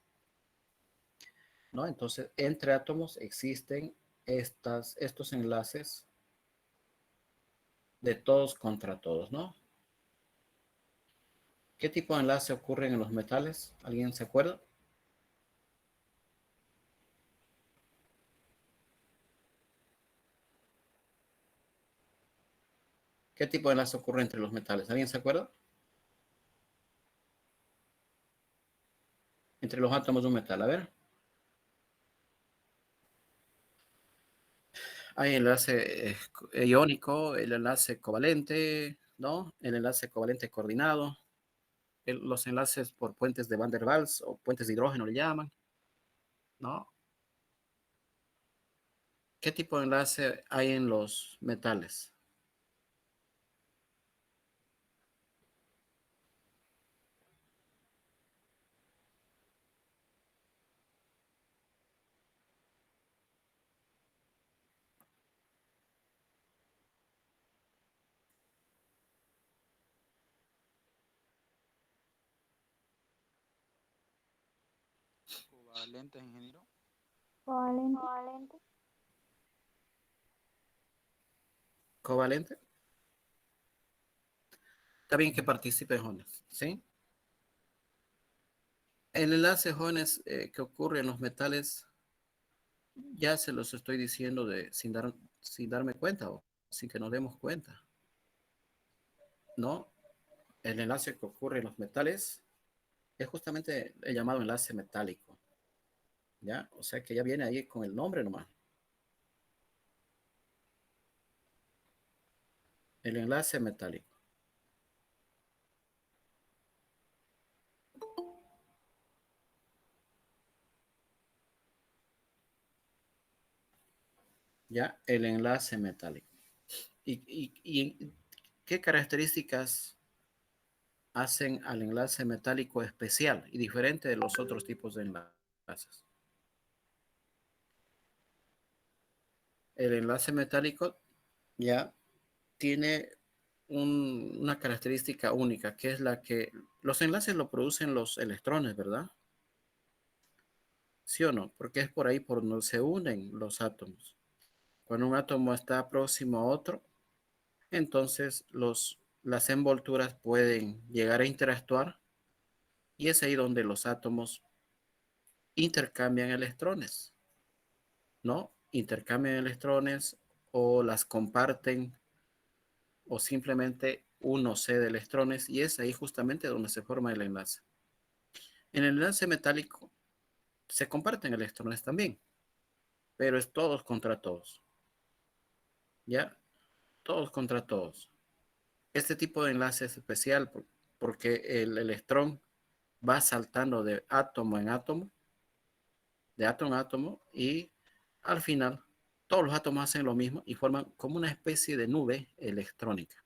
¿no? Entonces, entre átomos existen estos enlaces de todos contra todos, ¿no? ¿Qué tipo de enlace ocurre en los metales? ¿Alguien se acuerda? ¿Qué tipo de enlace ocurre entre los metales? ¿Alguien se acuerda? Entre los átomos de un metal. A ver. Hay el enlace iónico, el enlace covalente, ¿no? El enlace covalente coordinado, los enlaces por puentes de Van der Waals o puentes de hidrógeno le llaman, ¿no? ¿Qué tipo de enlace hay en los metales? Covalentes, ingeniero. Covalente. ¿Covalente? Está bien que participe, jóvenes, ¿sí? El enlace, jóvenes, que ocurre en los metales, ya se los estoy diciendo sin darme cuenta o sin que nos demos cuenta, ¿no? El enlace que ocurre en los metales es justamente el llamado enlace metálico, ¿ya? O sea que ya viene ahí con el nombre nomás. El enlace metálico. ya, el enlace metálico. ¿Y qué características hacen al enlace metálico especial y diferente de los otros tipos de enlaces? El enlace metálico ya tiene una característica única, que es la que los enlaces lo producen los electrones, ¿verdad? ¿Sí o no? Porque es por ahí por donde se unen los átomos. Cuando un átomo está próximo a otro, entonces las envolturas pueden llegar a interactuar y es ahí donde los átomos intercambian electrones, ¿no? Intercambian electrones o las comparten o simplemente uno cede electrones y es ahí justamente donde se forma el enlace. En el enlace metálico se comparten electrones también, pero es todos contra todos, ¿ya? Todos contra todos. Este tipo de enlace es especial porque el electrón va saltando de átomo en átomo, de átomo en átomo, y al final todos los átomos hacen lo mismo y forman como una especie de nube electrónica.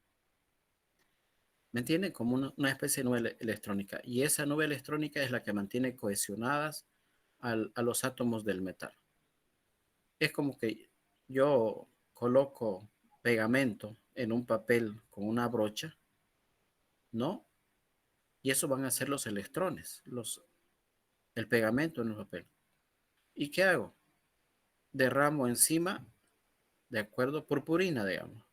¿Me entienden? Como una especie de nube electrónica. Y esa nube electrónica es la que mantiene cohesionadas a los átomos del metal. Es como que yo coloco pegamento en un papel con una brocha, ¿no? Y eso van a ser los electrones, el pegamento en el papel. ¿Y qué hago? Derramo encima, de acuerdo, purpurina, digamos.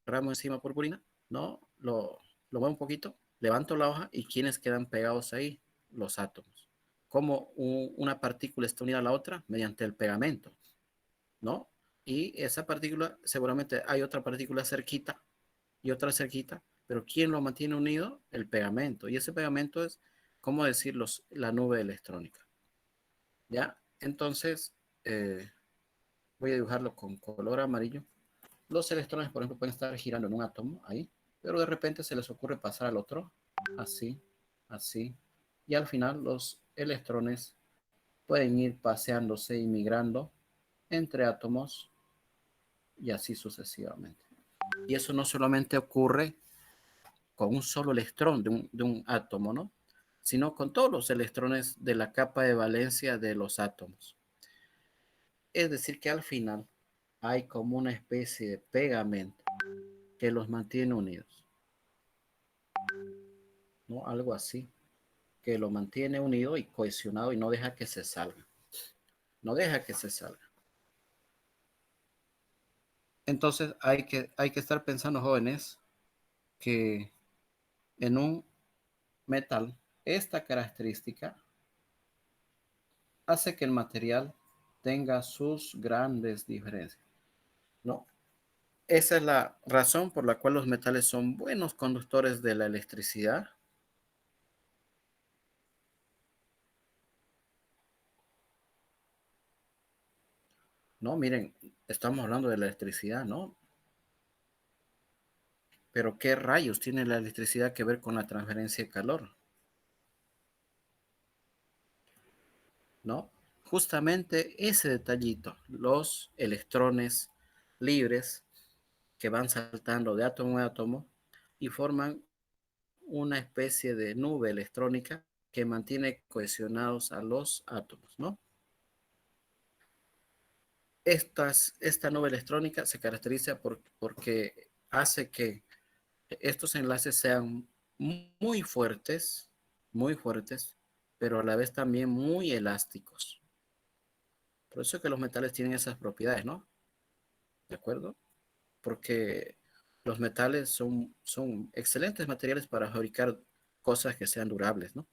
Derramo encima purpurina, ¿no? Lo muevo un poquito, levanto la hoja y ¿quiénes quedan pegados ahí? Los átomos. Como una partícula está unida a la otra mediante el pegamento, ¿no? Y esa partícula, seguramente hay otra partícula cerquita y otra cerquita, pero ¿quién lo mantiene unido? El pegamento. Y ese pegamento es, ¿cómo decirlo? La nube electrónica. ¿Ya? Entonces, voy a dibujarlo con color amarillo. Los electrones, por ejemplo, pueden estar girando en un átomo ahí, pero de repente se les ocurre pasar al otro, así, así. Y al final los electrones pueden ir paseándose y migrando entre átomos y así sucesivamente. Y eso no solamente ocurre con un solo electrón de un átomo, ¿no? Sino con todos los electrones de la capa de valencia de los átomos. Es decir, que al final hay como una especie de pegamento que los mantiene unidos, ¿no? Algo así, que lo mantiene unido y cohesionado y no deja que se salga. No deja que se salga. Entonces hay que estar pensando, jóvenes, que en un metal, esta característica hace que el material tenga sus grandes diferencias, ¿no? Esa es la razón por la cual los metales son buenos conductores de la electricidad, ¿no? Miren, estamos hablando de la electricidad, ¿no? Pero ¿qué rayos tiene la electricidad que ver con la transferencia de calor? ¿No? Justamente ese detallito, los electrones libres que van saltando de átomo a átomo y forman una especie de nube electrónica que mantiene cohesionados a los átomos, ¿no? Esta nube electrónica se caracteriza porque hace que estos enlaces sean muy fuertes, pero a la vez también muy elásticos. Por eso es que los metales tienen esas propiedades, ¿no? ¿De acuerdo? Porque los metales son excelentes materiales para fabricar cosas que sean durables, ¿no?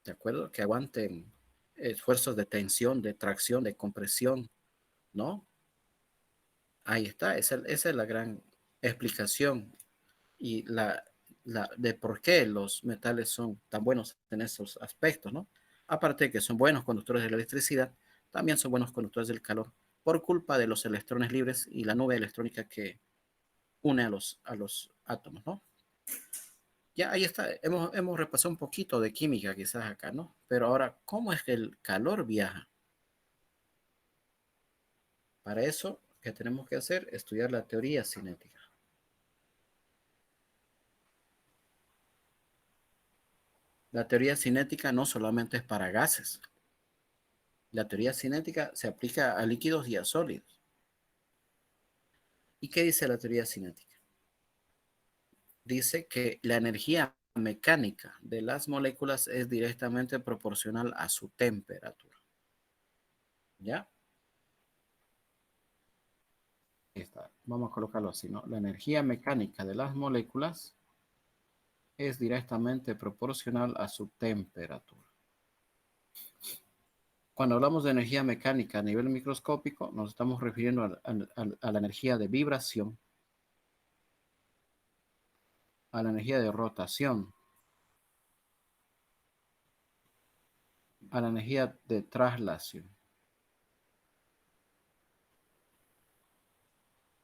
¿De acuerdo? Que aguanten esfuerzos de tensión, de tracción, de compresión, ¿no? Ahí está, esa es la gran explicación y de por qué los metales son tan buenos en esos aspectos, ¿no? Aparte de que son buenos conductores de la electricidad, también son buenos conductores del calor por culpa de los electrones libres y la nube electrónica que une a los átomos, ¿no? Ya ahí está, hemos repasado un poquito de química quizás acá, ¿no? Pero ahora, ¿cómo es que el calor viaja? Para eso, ¿qué tenemos que hacer? Estudiar la teoría cinética. La teoría cinética no solamente es para gases. La teoría cinética se aplica a líquidos y a sólidos. ¿Y qué dice la teoría cinética? Dice que la energía mecánica de las moléculas es directamente proporcional a su temperatura. ¿Ya? Ahí está. Vamos a colocarlo así, ¿no? La energía mecánica de las moléculas es directamente proporcional a su temperatura. Cuando hablamos de energía mecánica a nivel microscópico, nos estamos refiriendo a la energía de vibración, a la energía de rotación, a la energía de traslación.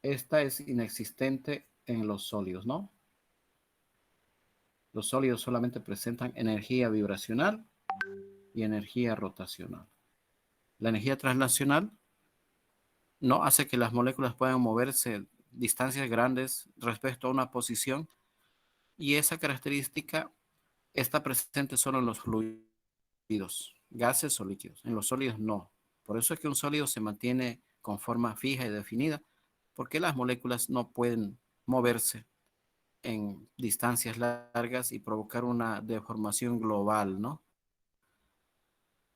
Esta es inexistente en los sólidos, ¿no? Los sólidos solamente presentan energía vibracional y energía rotacional. La energía traslacional no hace que las moléculas puedan moverse distancias grandes respecto a una posición, y esa característica está presente solo en los fluidos, gases o líquidos. En los sólidos no. Por eso es que un sólido se mantiene con forma fija y definida, porque las moléculas no pueden moverse en distancias largas y provocar una deformación global, ¿no?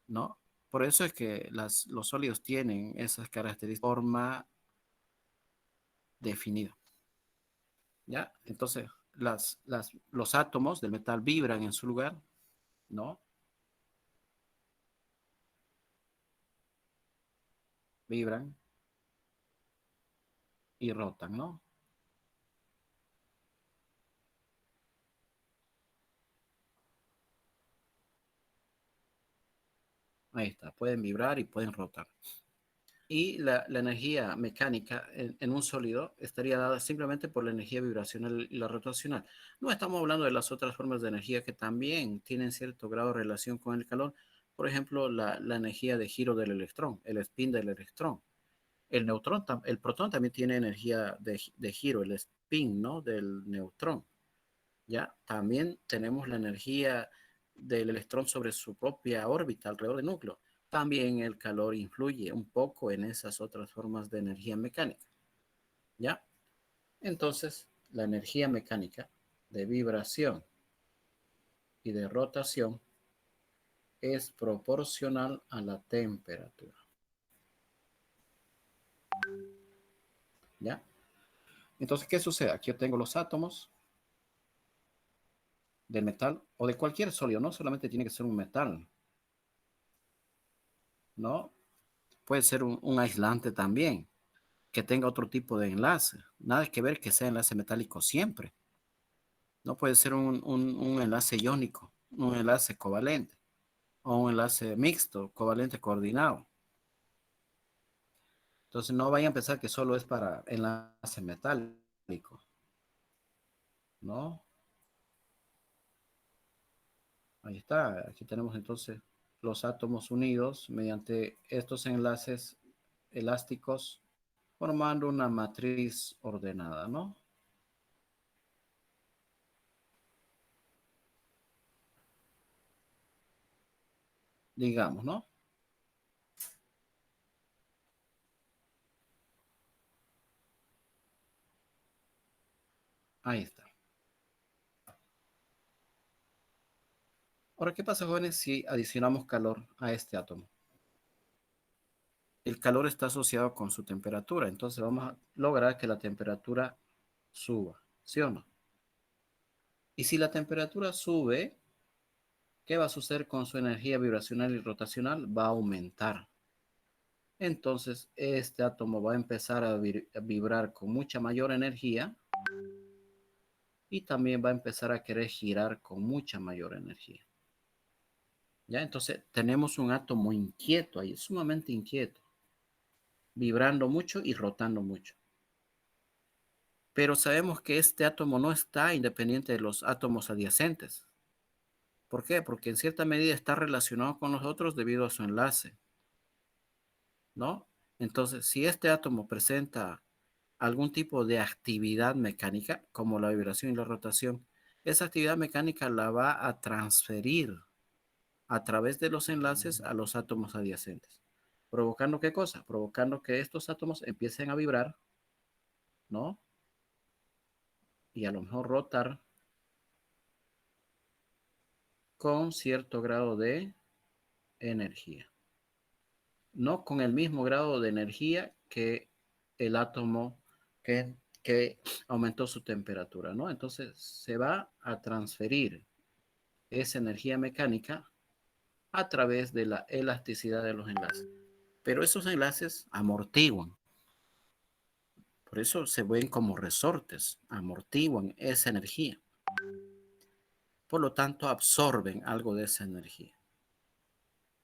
¿No? Por eso es que los sólidos tienen esas características de forma definida. ¿Ya? Entonces, los átomos del metal vibran en su lugar, ¿no? Vibran y rotan, ¿no? Ahí está, pueden vibrar y pueden rotar. Y la energía mecánica en un sólido estaría dada simplemente por la energía vibracional y la rotacional. No estamos hablando de las otras formas de energía que también tienen cierto grado de relación con el calor. Por ejemplo, la energía de giro del electrón, el spin del electrón. El protón también tiene energía de giro, el spin, ¿no? Del neutrón. ¿Ya? También tenemos la energía del electrón sobre su propia órbita alrededor del núcleo. También el calor influye un poco en esas otras formas de energía mecánica. ¿Ya? Entonces, la energía mecánica de vibración y de rotación es proporcional a la temperatura. ¿Ya? Entonces, ¿qué sucede? Aquí yo tengo los átomos del metal o de cualquier sólido, no solamente tiene que ser un metal, ¿no? Puede ser un aislante también, que tenga otro tipo de enlace. Nada que ver que sea enlace metálico siempre. No puede ser un enlace iónico, un enlace covalente o un enlace mixto, covalente coordinado. Entonces no vayan a pensar que solo es para enlace metálico, ¿no? Ahí está. Aquí tenemos entonces los átomos unidos mediante estos enlaces elásticos formando una matriz ordenada, ¿no? Digamos, ¿no? Ahí está. Ahora, ¿qué pasa, jóvenes, si adicionamos calor a este átomo? El calor está asociado con su temperatura, entonces vamos a lograr que la temperatura suba, ¿sí o no? Y si la temperatura sube, ¿qué va a suceder con su energía vibracional y rotacional? Va a aumentar. Entonces, este átomo va a empezar a vibrar con mucha mayor energía y también va a empezar a querer girar con mucha mayor energía. ¿Ya? Entonces, tenemos un átomo inquieto ahí, sumamente inquieto, vibrando mucho y rotando mucho. Pero sabemos que este átomo no está independiente de los átomos adyacentes. ¿Por qué? Porque en cierta medida está relacionado con los otros debido a su enlace, ¿no? Entonces, si este átomo presenta algún tipo de actividad mecánica, como la vibración y la rotación, esa actividad mecánica la va a transferir a través de los enlaces a los átomos adyacentes. ¿Provocando qué cosa? Provocando que estos átomos empiecen a vibrar, ¿no? Y a lo mejor rotar con cierto grado de energía. No con el mismo grado de energía que el átomo que aumentó su temperatura, ¿no? Entonces se va a transferir esa energía mecánica a través de la elasticidad de los enlaces. Pero esos enlaces amortiguan. Por eso se ven como resortes, amortiguan esa energía. Por lo tanto, absorben algo de esa energía.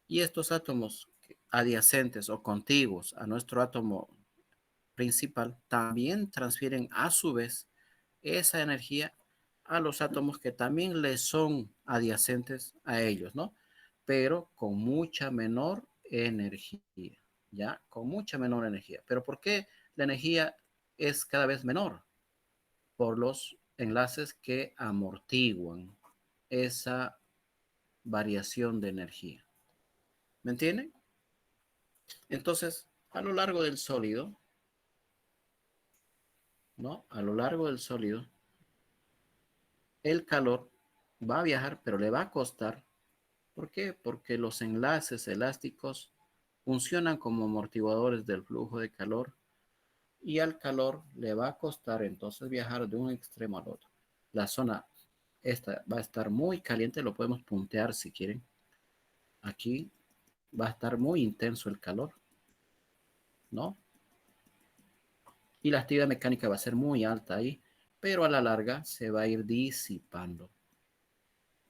Y estos átomos adyacentes o contiguos a nuestro átomo principal también transfieren a su vez esa energía a los átomos que también les son adyacentes a ellos, ¿no? Pero con mucha menor energía, ¿ya? Con mucha menor energía. ¿Pero por qué la energía es cada vez menor? Por los enlaces que amortiguan esa variación de energía. ¿Me entienden? Entonces, a lo largo del sólido, ¿no? A lo largo del sólido, el calor va a viajar, pero le va a costar. ¿Por qué? Porque los enlaces elásticos funcionan como amortiguadores del flujo de calor y al calor le va a costar entonces viajar de un extremo al otro. La zona esta va a estar muy caliente, lo podemos puntear si quieren. Aquí va a estar muy intenso el calor, ¿no? Y la actividad mecánica va a ser muy alta ahí, pero a la larga se va a ir disipando.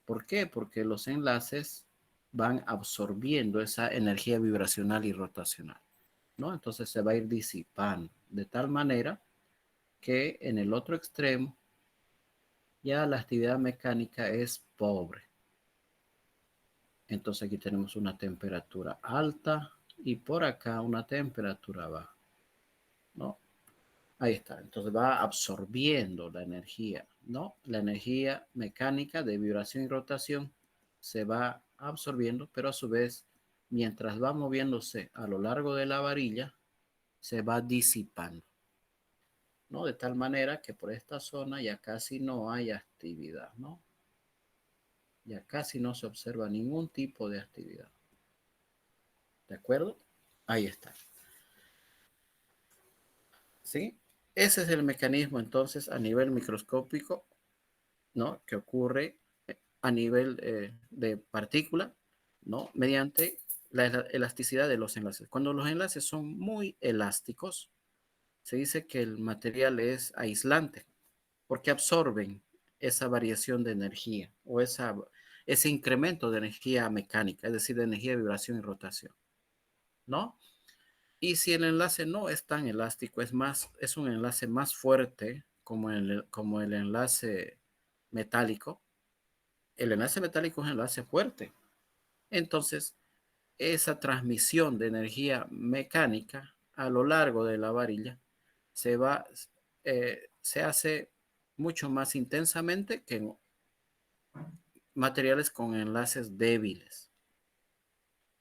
¿Por qué? Porque los enlaces van absorbiendo esa energía vibracional y rotacional, ¿no? Entonces se va a ir disipando de tal manera que en el otro extremo ya la actividad mecánica es pobre. Entonces aquí tenemos una temperatura alta y por acá una temperatura baja, ¿no? Ahí está. Entonces va absorbiendo la energía, ¿no? La energía mecánica de vibración y rotación se va absorbiendo, pero a su vez, mientras va moviéndose a lo largo de la varilla, se va disipando, ¿no? De tal manera que por esta zona ya casi no hay actividad, ¿no? Ya casi no se observa ningún tipo de actividad. ¿De acuerdo? Ahí está. ¿Sí? Ese es el mecanismo entonces a nivel microscópico, ¿no? Que ocurre a nivel de partícula, ¿no? Mediante la elasticidad de los enlaces. Cuando los enlaces son muy elásticos, se dice que el material es aislante, porque absorben esa variación de energía o ese incremento de energía mecánica, es decir, de energía de vibración y rotación, ¿no? Y si el enlace no es tan elástico, es un enlace más fuerte como el enlace metálico. El enlace metálico es un enlace fuerte. Entonces, esa transmisión de energía mecánica a lo largo de la varilla se va, se hace mucho más intensamente que en materiales con enlaces débiles,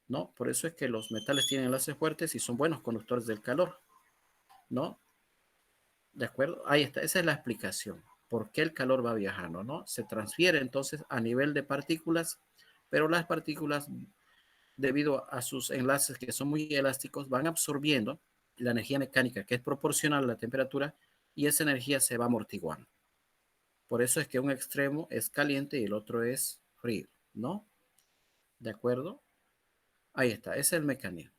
¿no? Por eso es que los metales tienen enlaces fuertes y son buenos conductores del calor, ¿no? ¿De acuerdo? Ahí está, esa es la explicación. ¿Por qué el calor va viajando, no? Se transfiere entonces a nivel de partículas, pero las partículas, debido a sus enlaces que son muy elásticos, van absorbiendo la energía mecánica que es proporcional a la temperatura y esa energía se va amortiguando. Por eso es que un extremo es caliente y el otro es frío, ¿no? ¿De acuerdo? Ahí está, ese es el mecanismo.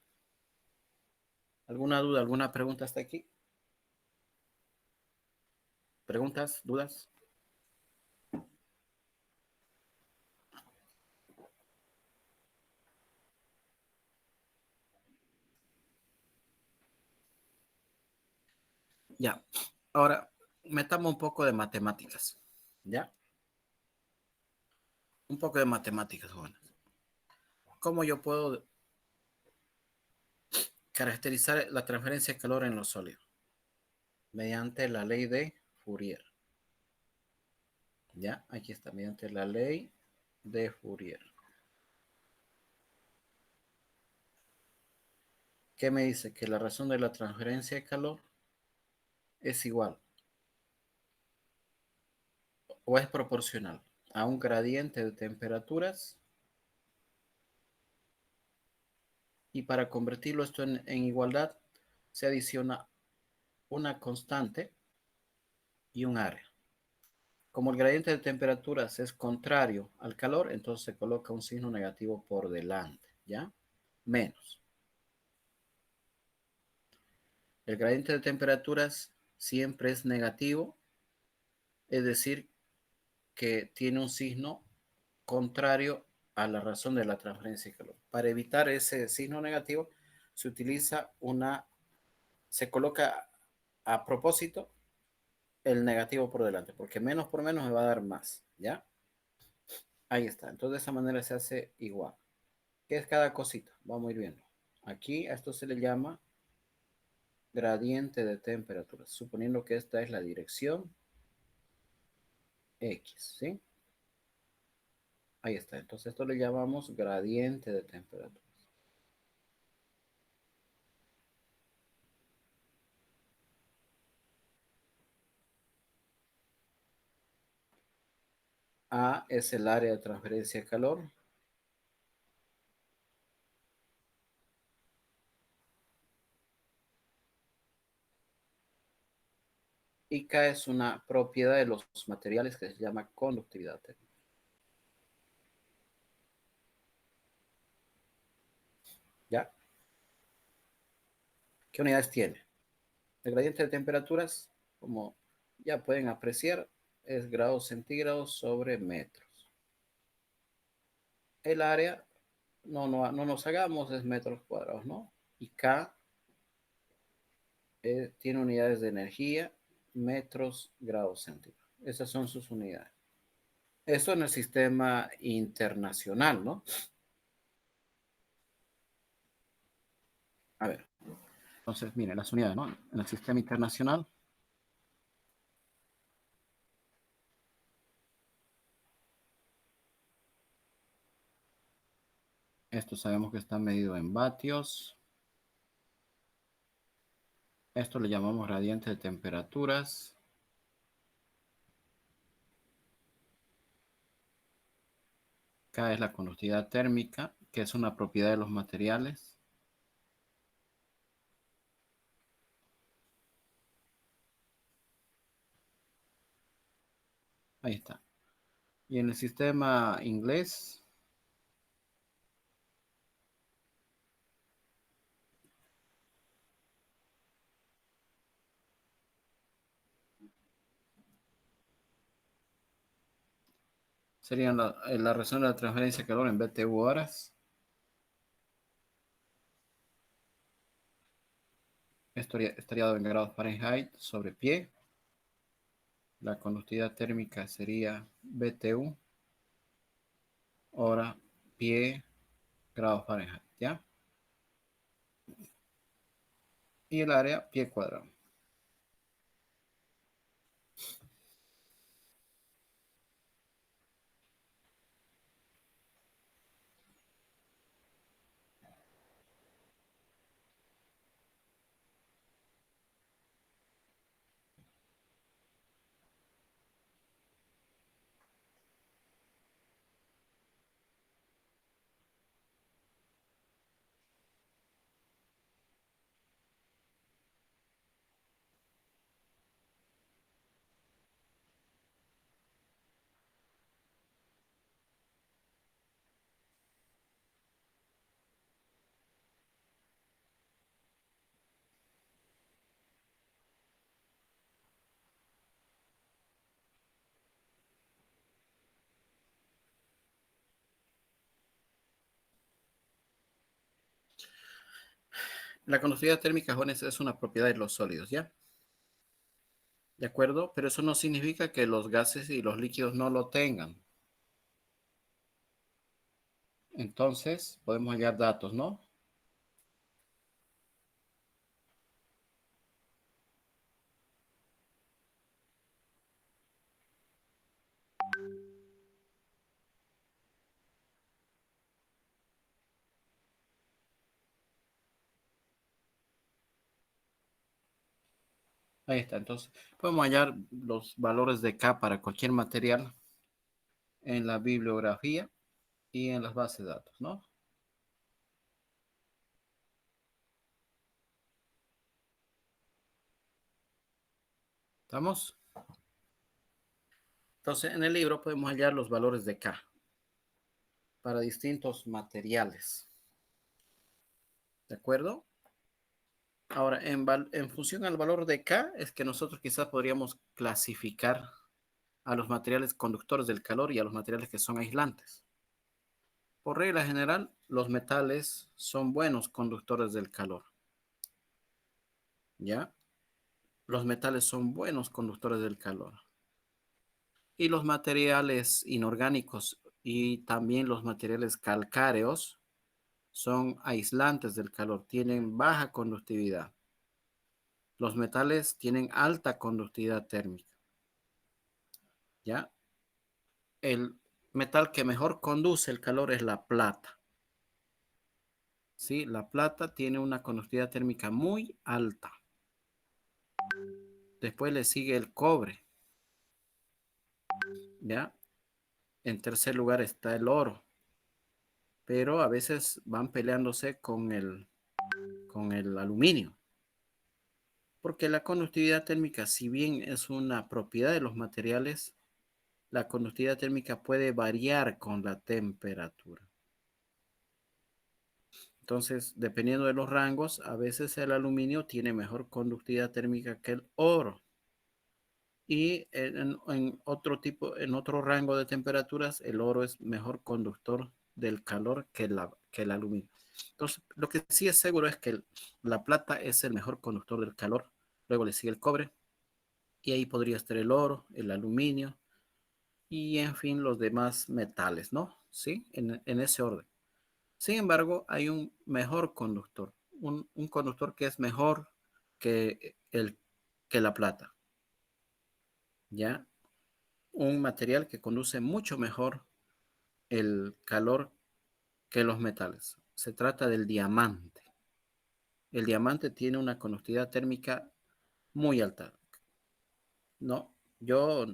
¿Alguna duda, alguna pregunta hasta aquí? ¿Preguntas, dudas? Ya. Ahora, metamos un poco de matemáticas. ¿Ya? Un poco de matemáticas, jóvenes. ¿Cómo yo puedo caracterizar la transferencia de calor en los sólidos mediante la ley de Fourier. Ya, aquí está, mediante la ley de Fourier. ¿Qué me dice? Que la razón de la transferencia de calor es igual o es proporcional a un gradiente de temperaturas, y para convertirlo esto en igualdad se adiciona una constante y un área. Como el gradiente de temperaturas es contrario al calor, entonces se coloca un signo negativo por delante, ¿ya? Menos. El gradiente de temperaturas siempre es negativo, es decir, que tiene un signo contrario a la razón de la transferencia de calor. Para evitar ese signo negativo, se utiliza se coloca a propósito el negativo por delante, porque menos por menos me va a dar más, ¿ya? Ahí está. Entonces de esa manera se hace igual. ¿Qué es cada cosita? Vamos a ir viendo. Aquí a esto se le llama gradiente de temperatura, suponiendo que esta es la dirección X, ¿sí? Ahí está. Entonces esto le llamamos gradiente de temperatura. A es el área de transferencia de calor. Y K es una propiedad de los materiales que se llama conductividad térmica. ¿Ya? ¿Qué unidades tiene? El gradiente de temperaturas, como ya pueden apreciar, es grados centígrados sobre metros. El área, no nos hagamos, es metros cuadrados, ¿no? Y K tiene unidades de energía, metros, grados centígrados. Esas son sus unidades. Eso en el sistema internacional, ¿no? A ver, entonces, miren, las unidades, ¿no? En el sistema internacional, esto sabemos que está medido en vatios. Esto le llamamos gradiente de temperaturas. K es la conductividad térmica, que es una propiedad de los materiales. Ahí está. Y en el sistema inglés, serían la razón de la transferencia de calor en BTU horas. Esto estaría dado en grados Fahrenheit sobre pie. La conductividad térmica sería BTU hora pie grados Fahrenheit, ¿ya? Y el área pie cuadrado. La conductividad térmica, jóvenes, es una propiedad de los sólidos, ¿ya? ¿De acuerdo? Pero eso no significa que los gases y los líquidos no lo tengan. Entonces, podemos hallar datos, ¿no? Ahí está. Entonces, podemos hallar los valores de K para cualquier material en la bibliografía y en las bases de datos, ¿no? ¿Estamos? Entonces, en el libro podemos hallar los valores de K para distintos materiales. ¿De acuerdo? Ahora, en función al valor de K, es que nosotros quizás podríamos clasificar a los materiales conductores del calor y a los materiales que son aislantes. Por regla general, los metales son buenos conductores del calor. ¿Ya? Los metales son buenos conductores del calor. Y los materiales inorgánicos y también los materiales calcáreos son aislantes del calor, tienen baja conductividad. Los metales tienen alta conductividad térmica. ¿Ya? El metal que mejor conduce el calor es la plata. ¿Sí? La plata tiene una conductividad térmica muy alta. Después le sigue el cobre. ¿Ya? En tercer lugar está el oro. Pero a veces van peleándose con el aluminio. Porque la conductividad térmica, si bien es una propiedad de los materiales, la conductividad térmica puede variar con la temperatura. Entonces, dependiendo de los rangos, a veces el aluminio tiene mejor conductividad térmica que el oro. Y en otro tipo, en otro rango de temperaturas, el oro es mejor conductor del calor que el aluminio. Entonces, lo que sí es seguro es que la plata es el mejor conductor del calor. Luego le sigue el cobre. Y ahí podría estar el oro, el aluminio y en fin los demás metales, ¿no? ¿Sí? En ese orden. Sin embargo, hay un mejor conductor, un conductor que es mejor que, que la plata, ¿ya? Un material que conduce mucho mejor el calor que los metales. Se trata del diamante. El diamante tiene una conductividad térmica muy alta, ¿no? Yo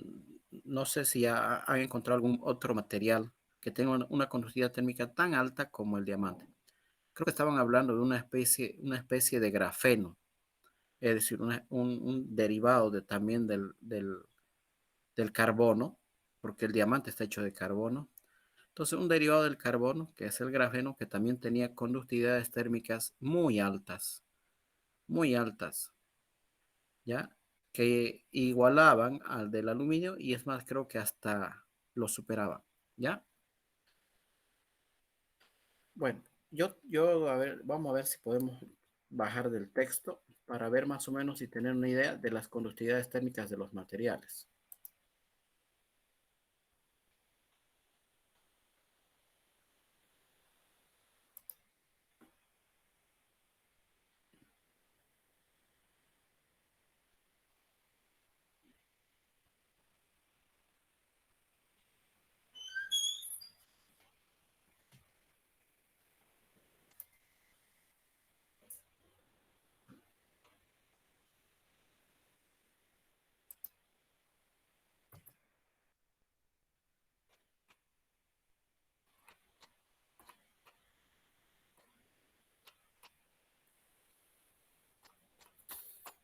no sé si han encontrado algún otro material que tenga una conductividad térmica tan alta como el diamante. Creo que estaban hablando de una especie de grafeno, es decir, un derivado también del carbono, porque el diamante está hecho de carbono. Entonces, un derivado del carbono, que es el grafeno, que también tenía conductividades térmicas muy altas, ¿ya? Que igualaban al del aluminio y es más, creo que hasta lo superaban, ¿ya? Bueno, a ver, vamos a ver si podemos bajar del texto para ver más o menos y tener una idea de las conductividades térmicas de los materiales.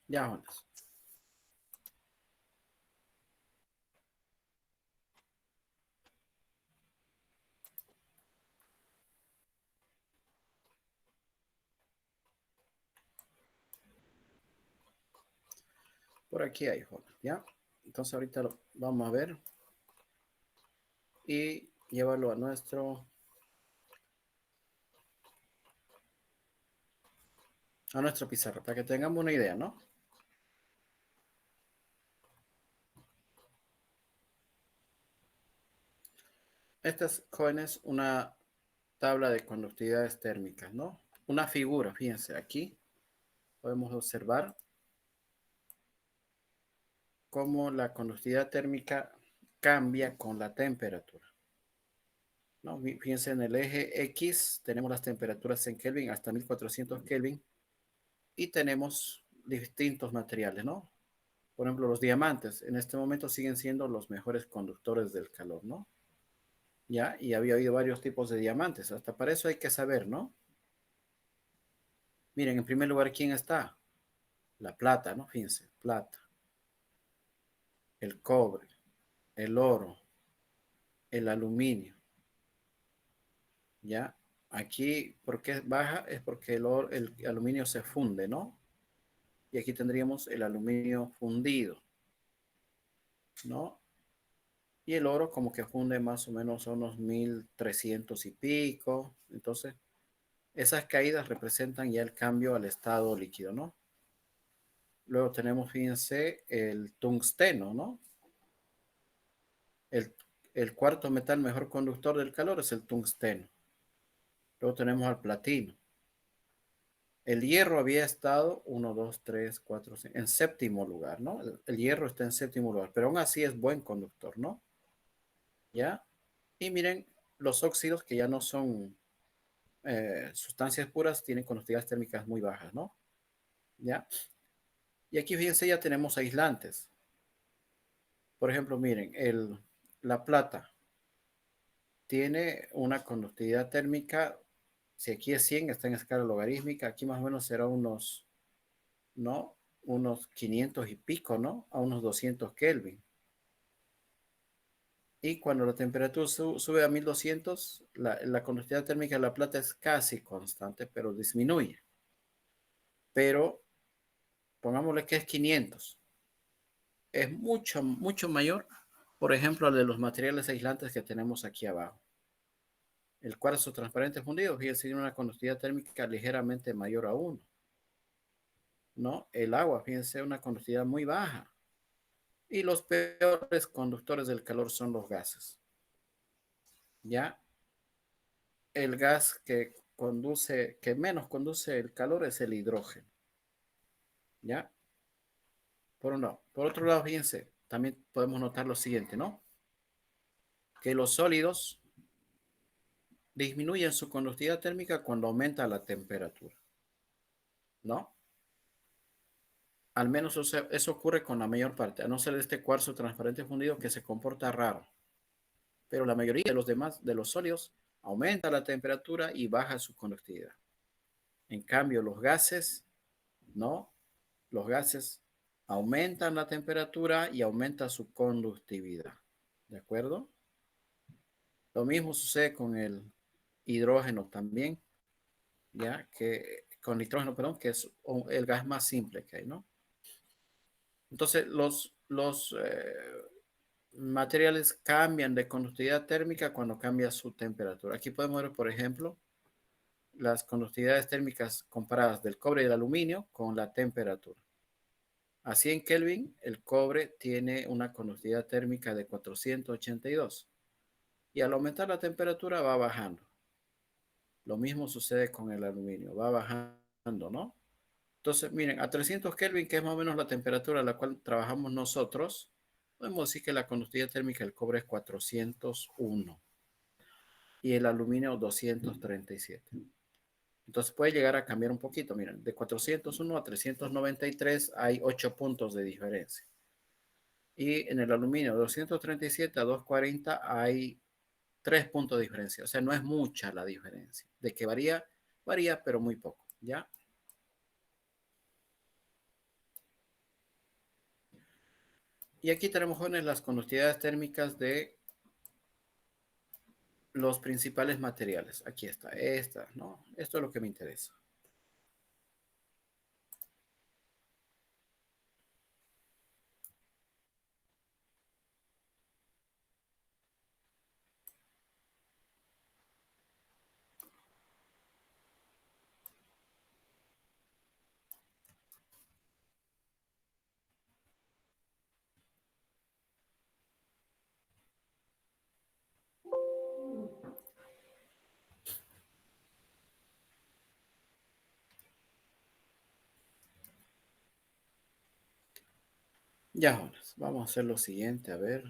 Ya, Jonas. Por aquí hay, Jonas, ¿ya? Entonces ahorita lo vamos a ver y llevarlo a nuestro pizarra para que tengamos una idea, ¿no? Esta es, jóvenes, una tabla de conductividades térmicas, ¿no? Una figura, fíjense, aquí podemos observar cómo la conductividad térmica cambia con la temperatura, ¿no? Fíjense en el eje X, tenemos las temperaturas en Kelvin hasta 1400 Kelvin y tenemos distintos materiales, ¿no? Por ejemplo, los diamantes en este momento siguen siendo los mejores conductores del calor, ¿no? Ya, y había habido varios tipos de diamantes. Hasta para eso hay que saber, ¿no? Miren, en primer lugar, ¿quién está? La plata, ¿no? Fíjense, plata, el cobre, el oro, el aluminio, ¿ya? Aquí, ¿por qué baja? Es porque el aluminio se funde, ¿no? Y aquí tendríamos el aluminio fundido, ¿no? Y el oro como que funde más o menos a unos 1300 y pico. Entonces, esas caídas representan ya el cambio al estado líquido, ¿no? Luego tenemos, fíjense, el tungsteno, ¿no? El, el cuarto metal mejor conductor del calor es el tungsteno. Luego tenemos al platino. El hierro había estado 1, 2, 3, 4, 5, en séptimo lugar, ¿no? El hierro está en séptimo lugar, pero aún así es buen conductor, ¿no? ¿Ya? Y miren, los óxidos que ya no son sustancias puras tienen conductividades térmicas muy bajas, ¿no? ¿Ya? Y aquí fíjense, ya tenemos aislantes. Por ejemplo, miren, la plata tiene una conductividad térmica, si aquí es 100, está en escala logarítmica, aquí más o menos será unos, ¿no? Unos 500 y pico, ¿no? A unos 200 Kelvin. Y cuando la temperatura sube a 1200, la conductividad térmica de la plata es casi constante, pero disminuye. Pero pongámosle que es 500. Es mucho, mucho mayor, por ejemplo, al de los materiales aislantes que tenemos aquí abajo. El cuarzo transparente fundido, fíjense, tiene una conductividad térmica ligeramente mayor a 1. ¿No? El agua, fíjense, una conductividad muy baja. Y los peores conductores del calor son los gases. ¿Ya? El gas que menos conduce el calor es el hidrógeno. ¿Ya? Por un lado. Por otro lado, fíjense, también podemos notar lo siguiente, ¿no? Que los sólidos disminuyen su conductividad térmica cuando aumenta la temperatura, ¿no? Al menos eso ocurre con la mayor parte, a no ser de este cuarzo transparente fundido que se comporta raro. Pero la mayoría de los demás, de los sólidos, aumenta la temperatura y baja su conductividad. En cambio, los gases, ¿no? Los gases aumentan la temperatura y aumenta su conductividad. ¿De acuerdo? Lo mismo sucede con el hidrógeno también, ya que con nitrógeno, perdón, que es el gas más simple que hay, ¿no? Entonces, los materiales cambian de conductividad térmica cuando cambia su temperatura. Aquí podemos ver, por ejemplo, las conductividades térmicas comparadas del cobre y el aluminio con la temperatura. A 100 Kelvin, el cobre tiene una conductividad térmica de 482 y al aumentar la temperatura va bajando. Lo mismo sucede con el aluminio, va bajando, ¿no? Entonces, miren, a 300 Kelvin, que es más o menos la temperatura a la cual trabajamos nosotros, podemos decir que la conductividad térmica del cobre es 401 y el aluminio 237. Entonces puede llegar a cambiar un poquito. Miren, de 401 a 393 hay 8 puntos de diferencia. Y en el aluminio de 237 a 240 hay 3 puntos de diferencia. O sea, no es mucha la diferencia. De que varía, varía, pero muy poco. ¿Ya? Y aquí tenemos, jóvenes, las conductividades térmicas de los principales materiales. Aquí está, esta, ¿no? Esto es lo que me interesa. Ya, jóvenes, vamos a hacer lo siguiente, a ver.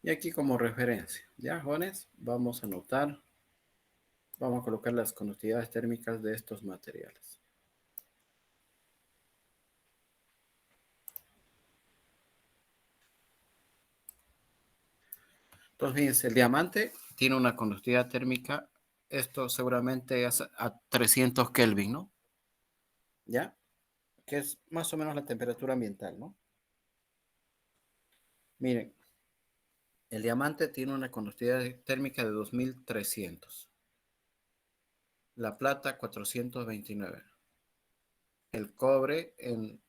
Y aquí como referencia, ¿ya, jóvenes? Vamos a anotar, vamos a colocar las conductividades térmicas de estos materiales. Entonces, fíjense, el diamante tiene una conductividad térmica, esto seguramente es a 300 Kelvin, ¿no? ¿Ya? Que es más o menos la temperatura ambiental, ¿no? Miren, el diamante tiene una conductividad térmica de 2300. La plata, 429. El cobre, en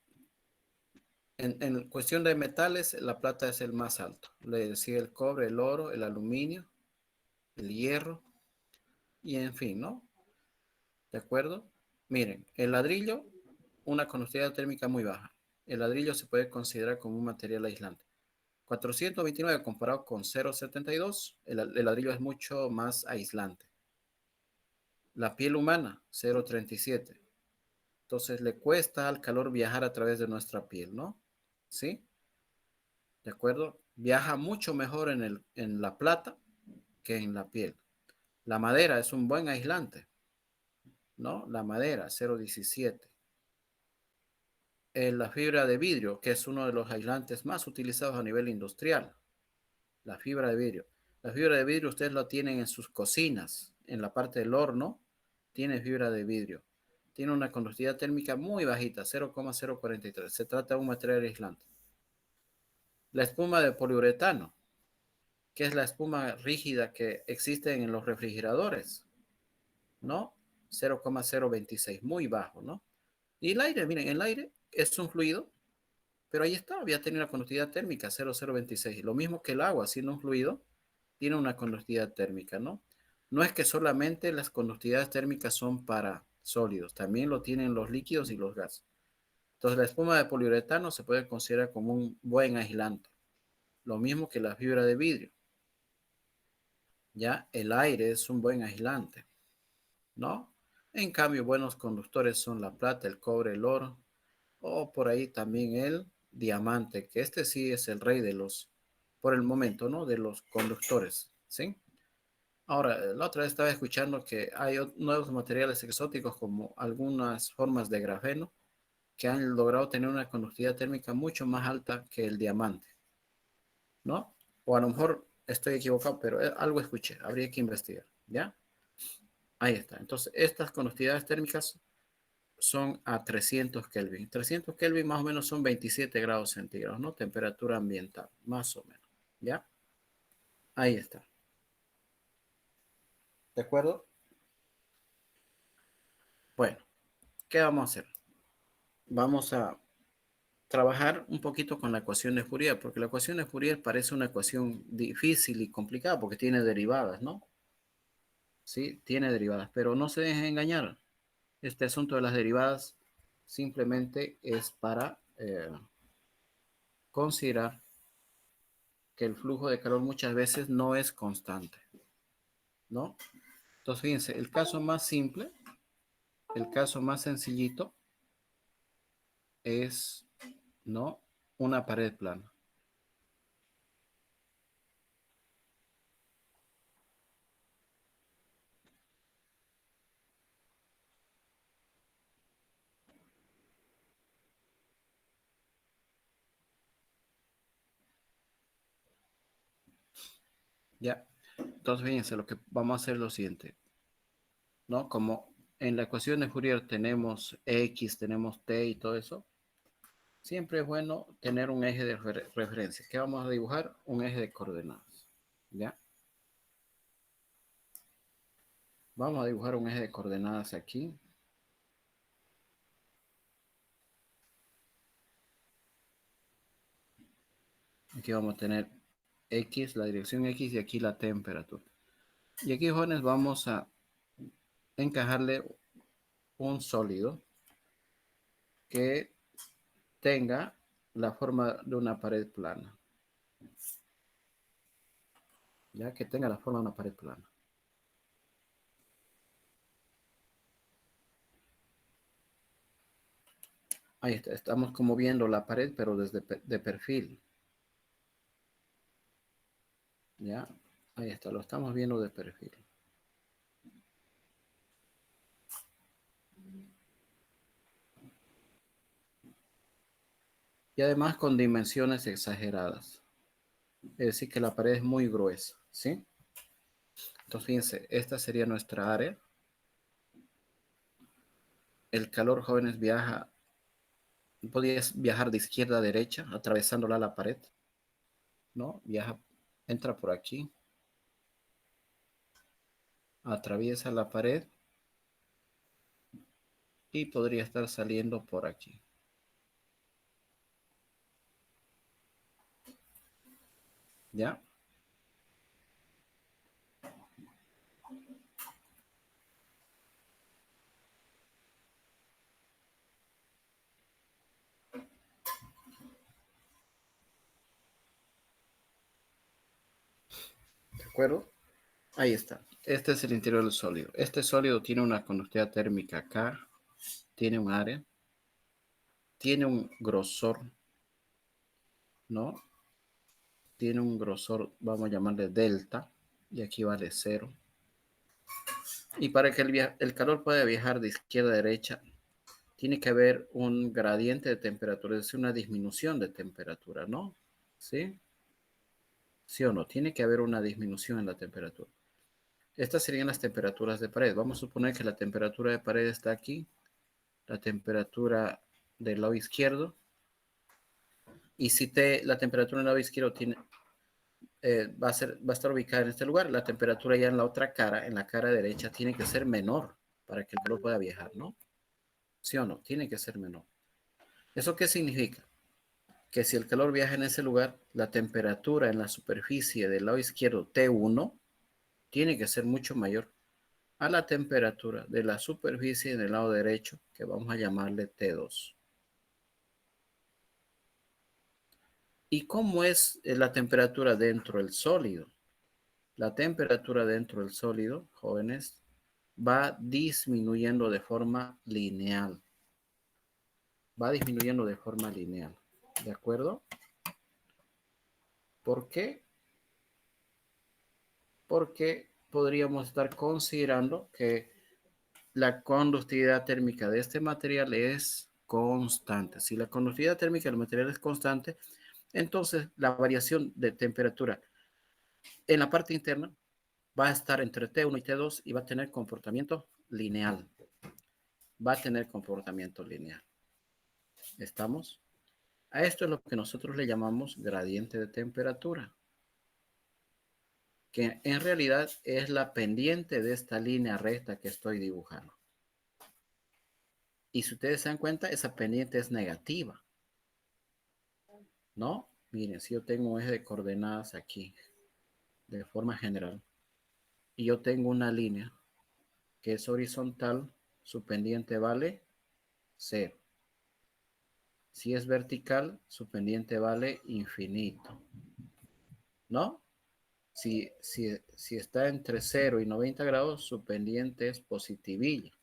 cuestión de metales, la plata es el más alto. Le sigue el cobre, el oro, el aluminio, el hierro y en fin, ¿no? ¿De acuerdo? Miren, el ladrillo, una conductividad térmica muy baja. El ladrillo se puede considerar como un material aislante. 429 comparado con 0,72, el ladrillo es mucho más aislante. La piel humana, 0,37. Entonces le cuesta al calor viajar a través de nuestra piel, ¿no? ¿Sí? ¿De acuerdo? Viaja mucho mejor en la plata que en la piel. La madera es un buen aislante, ¿no? La madera, 0,17. La fibra de vidrio, que es uno de los aislantes más utilizados a nivel industrial. La fibra de vidrio. La fibra de vidrio ustedes la tienen en sus cocinas, en la parte del horno, tiene fibra de vidrio. Tiene una conductividad térmica muy bajita, 0,043. Se trata de un material aislante. La espuma de poliuretano, que es la espuma rígida que existe en los refrigeradores, ¿no? 0,026, muy bajo, ¿no? Y el aire, miren, el aire es un fluido, pero ahí está, había tenido una conductividad térmica, 0,026. Lo mismo que el agua, siendo un fluido, tiene una conductividad térmica, ¿no? No es que solamente las conductividades térmicas son para sólidos, también lo tienen los líquidos y los gases. Entonces, la espuma de poliuretano se puede considerar como un buen aislante, lo mismo que la fibra de vidrio. Ya el aire es un buen aislante, ¿no? En cambio, buenos conductores son la plata, el cobre, el oro, o por ahí también el diamante, que este sí es el rey de los, por el momento, ¿no? De los conductores, ¿sí? Ahora, la otra vez estaba escuchando que hay nuevos materiales exóticos como algunas formas de grafeno que han logrado tener una conductividad térmica mucho más alta que el diamante, ¿no? O a lo mejor estoy equivocado, pero algo escuché, habría que investigar, ¿ya? Ahí está. Entonces, estas conductividades térmicas son a 300 Kelvin. 300 Kelvin más o menos son 27 grados centígrados, ¿no? Temperatura ambiental, más o menos, ¿ya? Ahí está. ¿De acuerdo? Bueno, ¿qué vamos a hacer? Vamos a trabajar un poquito con la ecuación de Fourier, porque la ecuación de Fourier parece una ecuación difícil y complicada porque tiene derivadas, ¿no? Sí, tiene derivadas, pero no se dejen engañar. Este asunto de las derivadas simplemente es para considerar que el flujo de calor muchas veces no es constante, ¿no? Entonces, fíjense, el caso más simple, el caso más sencillito es, ¿no? Una pared plana. ¿Ya? Entonces, fíjense, lo que vamos a hacer es lo siguiente, ¿no? Como en la ecuación de Fourier tenemos X, tenemos T y todo eso, siempre es bueno tener un eje de referencia. ¿Qué vamos a dibujar? Un eje de coordenadas, ¿ya? Vamos a dibujar un eje de coordenadas aquí. Aquí vamos a tener X, la dirección X y aquí la temperatura. Y aquí, jóvenes, vamos a encajarle un sólido que tenga la forma de una pared plana. Ya que tenga la forma de una pared plana. Ahí está, estamos como viendo la pared, pero desde de perfil. Ya, ahí está, lo estamos viendo de perfil. Y además con dimensiones exageradas. Es decir, que la pared es muy gruesa, ¿sí? Entonces, fíjense, esta sería nuestra área. El calor, jóvenes, viaja, podías viajar de izquierda a derecha, atravesándola la pared, ¿no? Viaja, entra por aquí, atraviesa la pared y podría estar saliendo por aquí. ¿Ya? ¿De acuerdo? Ahí está. Este es el interior del sólido. Este sólido tiene una conductividad térmica acá, tiene un área, tiene un grosor, ¿no? Tiene un grosor, vamos a llamarle delta, y aquí vale 0. Y para que el calor pueda viajar de izquierda a derecha, tiene que haber un gradiente de temperatura, es decir, una disminución de temperatura, ¿no? ¿Sí? ¿Sí o no? Tiene que haber una disminución en la temperatura. Estas serían las temperaturas de pared. Vamos a suponer que la temperatura de pared está aquí, la temperatura del lado izquierdo, y si la temperatura del lado izquierdo va a estar ubicada en este lugar, la temperatura ya en la otra cara, en la cara derecha, tiene que ser menor para que el calor pueda viajar, ¿no? ¿Sí o no? Tiene que ser menor. ¿Eso qué significa? Que si el calor viaja en ese lugar, la temperatura en la superficie del lado izquierdo T1 tiene que ser mucho mayor a la temperatura de la superficie en el lado derecho, que vamos a llamarle T2. ¿Y cómo es la temperatura dentro del sólido? La temperatura dentro del sólido, jóvenes, va disminuyendo de forma lineal. Va disminuyendo de forma lineal. ¿De acuerdo? ¿Por qué? Porque podríamos estar considerando que la conductividad térmica de este material es constante. Si la conductividad térmica del material es constante, entonces la variación de temperatura en la parte interna va a estar entre T1 y T2 y va a tener comportamiento lineal. Va a tener comportamiento lineal. ¿Estamos? A esto es lo que nosotros le llamamos gradiente de temperatura, que en realidad es la pendiente de esta línea recta que estoy dibujando. Y si ustedes se dan cuenta, esa pendiente es negativa, ¿no? Miren, si yo tengo un eje de coordenadas aquí, de forma general, y yo tengo una línea que es horizontal, su pendiente vale 0. Si es vertical, su pendiente vale infinito, ¿no? Si está entre 0 y 90 grados, su pendiente es positivilla.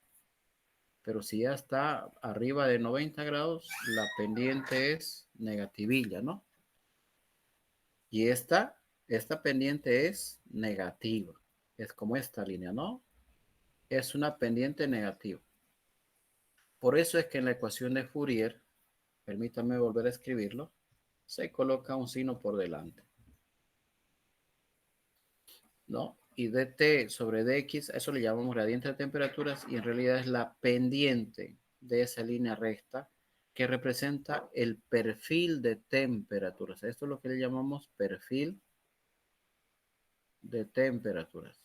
Pero si ya está arriba de 90 grados, la pendiente es negativilla, ¿no? Y esta pendiente es negativa. Es como esta línea, ¿no? Es una pendiente negativa. Por eso es que en la ecuación de Fourier, permítanme volver a escribirlo, se coloca un signo por delante, ¿no? Y dt sobre dx, a eso le llamamos gradiente de temperaturas y en realidad es la pendiente de esa línea recta que representa el perfil de temperaturas. Esto es lo que le llamamos perfil de temperaturas.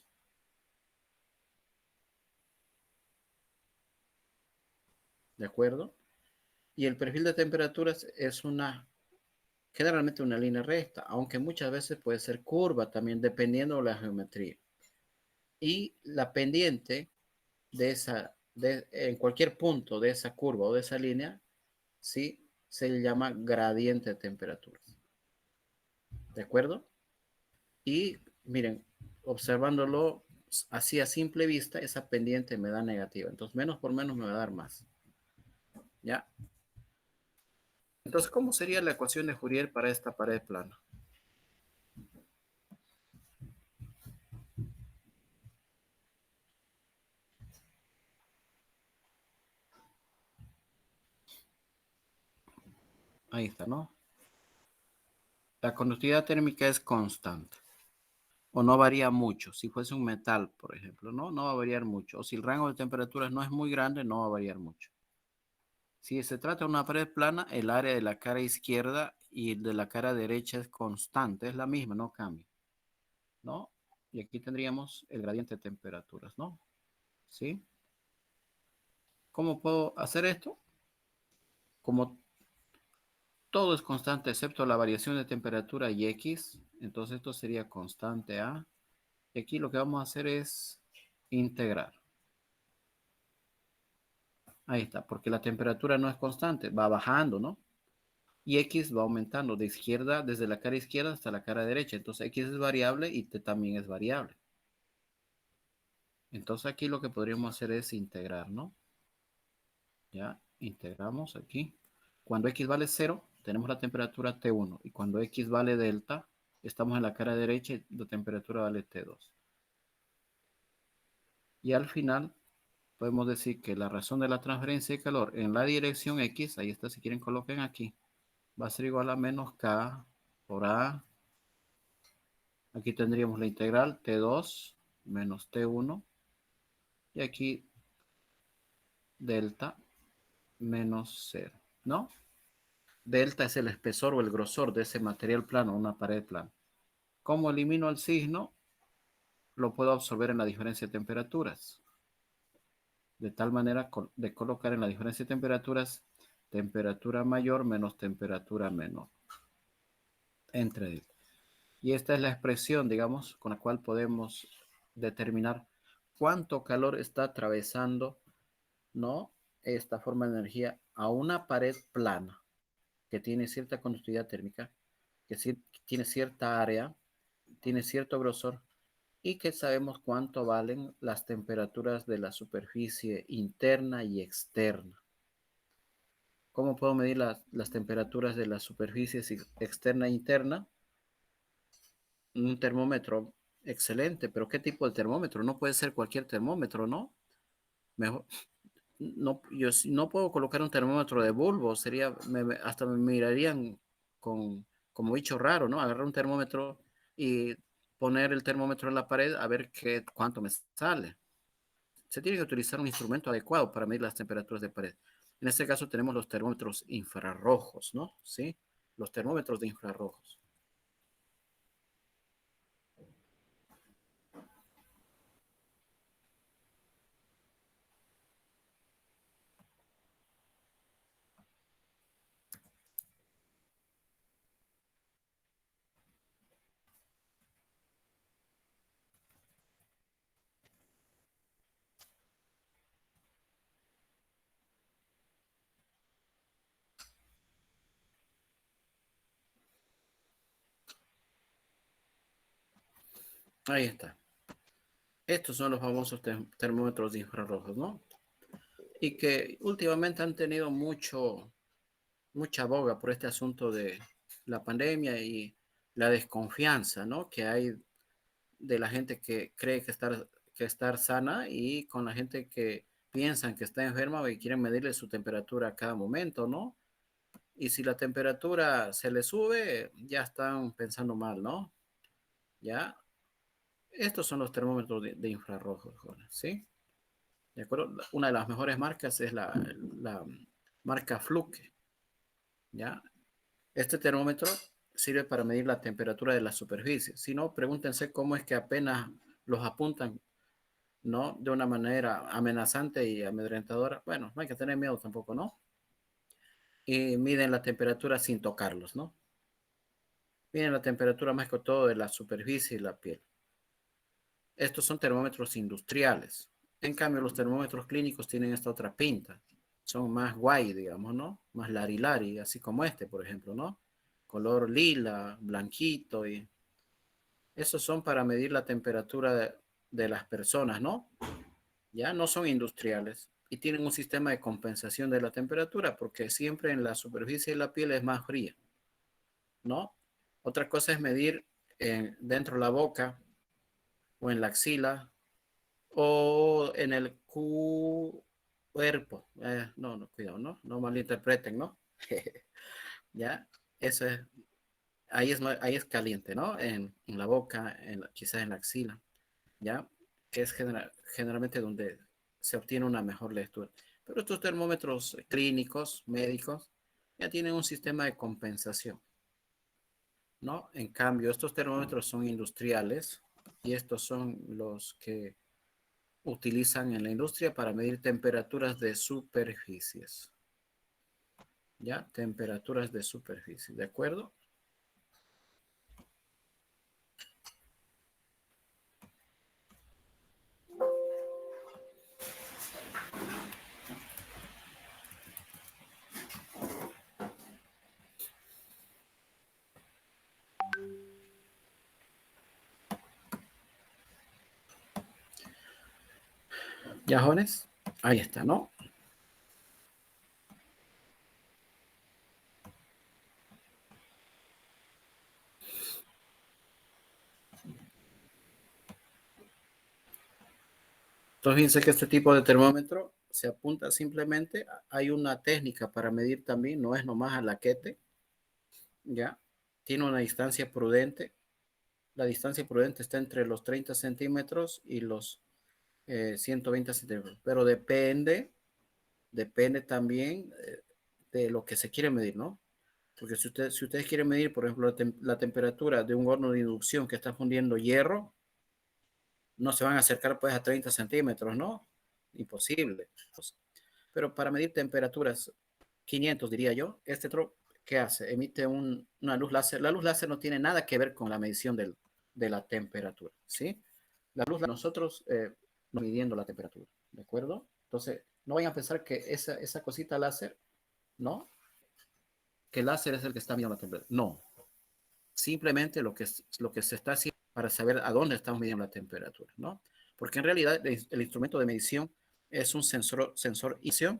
¿De acuerdo? Y el perfil de temperaturas es generalmente una línea recta, aunque muchas veces puede ser curva también, dependiendo de la geometría. Y la pendiente en cualquier punto de esa curva o de esa línea, sí, se le llama gradiente de temperaturas. ¿De acuerdo? Y miren, observándolo así a simple vista, esa pendiente me da negativa. Entonces, menos por menos me va a dar más. ¿Ya? Entonces, ¿cómo sería la ecuación de Fourier para esta pared plana? Ahí está, ¿no? La conductividad térmica es constante o no varía mucho. Si fuese un metal, por ejemplo, ¿no? No va a variar mucho. O si el rango de temperaturas no es muy grande, no va a variar mucho. Si se trata de una pared plana, el área de la cara izquierda y el de la cara derecha es constante, es la misma, no cambia, ¿no? Y aquí tendríamos el gradiente de temperaturas, ¿no? ¿Sí? ¿Cómo puedo hacer esto? Como todo es constante excepto la variación de temperatura y X, entonces esto sería constante A. Y aquí lo que vamos a hacer es integrar. Ahí está, porque la temperatura no es constante, va bajando, ¿no? Y X va aumentando de izquierda, desde la cara izquierda hasta la cara derecha. Entonces X es variable y T también es variable. Entonces aquí lo que podríamos hacer es integrar, ¿no? Ya, integramos aquí. Cuando X vale 0, tenemos la temperatura T1. Y cuando X vale delta, estamos en la cara derecha y la temperatura vale T2. Y al final podemos decir que la razón de la transferencia de calor en la dirección X, ahí está, si quieren coloquen aquí, va a ser igual a menos K por A. Aquí tendríamos la integral T2 menos T1. Y aquí delta menos 0, ¿no? Delta es el espesor o el grosor de ese material plano, una pared plana. ¿Cómo elimino el signo? Lo puedo absorber en la diferencia de temperaturas. De tal manera de colocar en la diferencia de temperaturas temperatura mayor menos temperatura menor. Entre. Y esta es la expresión, digamos, con la cual podemos determinar cuánto calor está atravesando, ¿no? Esta forma de energía a una pared plana que tiene cierta conductividad térmica, que tiene cierta área, tiene cierto grosor y que sabemos cuánto valen las temperaturas de la superficie interna y externa. ¿Cómo puedo medir las temperaturas de las superficies externa e interna? Un termómetro, excelente, pero ¿qué tipo de termómetro? No puede ser cualquier termómetro, ¿no? Mejor, no, yo no puedo colocar un termómetro de bulbo, sería, hasta me mirarían como bicho raro, ¿no? Agarrar un termómetro y poner el termómetro en la pared a ver cuánto me sale. Se tiene que utilizar un instrumento adecuado para medir las temperaturas de pared. En este caso tenemos los termómetros infrarrojos, ¿no? ¿Sí? Los termómetros de infrarrojos. Ahí está. Estos son los famosos termómetros de infrarrojos, ¿no? Y que últimamente han tenido mucha boga por este asunto de la pandemia y la desconfianza, ¿no? Que hay de la gente que cree que estar sana y con la gente que piensan que está enferma y quieren medirle su temperatura a cada momento, ¿no? Y si la temperatura se le sube, ya están pensando mal, ¿no? ¿Ya? Estos son los termómetros de infrarrojos, ¿sí? ¿De acuerdo? Una de las mejores marcas es la marca Fluke, ¿ya? Este termómetro sirve para medir la temperatura de la superficie. Si no, pregúntense cómo es que apenas los apuntan, ¿no? De una manera amenazante y amedrentadora. Bueno, no hay que tener miedo tampoco, ¿no? Y miden la temperatura sin tocarlos, ¿no? Miden la temperatura más que todo de la superficie y la piel. Estos son termómetros industriales. En cambio, los termómetros clínicos tienen esta otra pinta. Son más guay, digamos, ¿no? Más lari, así como este, por ejemplo, ¿no? Color lila, blanquito. Y esos son para medir la temperatura de las personas, ¿no? Ya no son industriales. Y tienen un sistema de compensación de la temperatura porque siempre en la superficie de la piel es más fría, ¿no? Otra cosa es medir dentro de la boca o en la axila o en el cuerpo. No, no, cuidado, ¿no? No malinterpreten, ¿no? ¿ya? Eso es, ahí es caliente, ¿no? En la boca, quizás en la axila, ¿ya? Que es generalmente donde se obtiene una mejor lectura. Pero estos termómetros clínicos, médicos, ya tienen un sistema de compensación, ¿no? En cambio, estos termómetros son industriales y estos son los que utilizan en la industria para medir temperaturas de superficies, ¿ya? Temperaturas de superficie, ¿de acuerdo? ¿Ya, jóvenes? Ahí está, ¿no? Entonces, fíjense que este tipo de termómetro se apunta simplemente, hay una técnica para medir también, no es nomás a laquete, ¿ya? Tiene una distancia prudente. La distancia prudente está entre los 30 centímetros y los 120 centímetros, pero depende también de lo que se quiere medir, ¿no? Porque si ustedes quieren medir, por ejemplo, la temperatura de un horno de inducción que está fundiendo hierro, no se van a acercar pues a 30 centímetros, ¿no? Imposible. Pero para medir temperaturas 500, diría yo, ¿qué hace? Emite una luz láser. La luz láser no tiene nada que ver con la medición de la temperatura, ¿sí? La luz, nosotros no midiendo la temperatura, ¿de acuerdo? Entonces, no vayan a pensar que esa cosita láser, ¿no? Que el láser es el que está midiendo la temperatura. No, simplemente lo que se está haciendo para saber a dónde estamos midiendo la temperatura, ¿no? Porque en realidad el instrumento de medición es un sensor ISIO.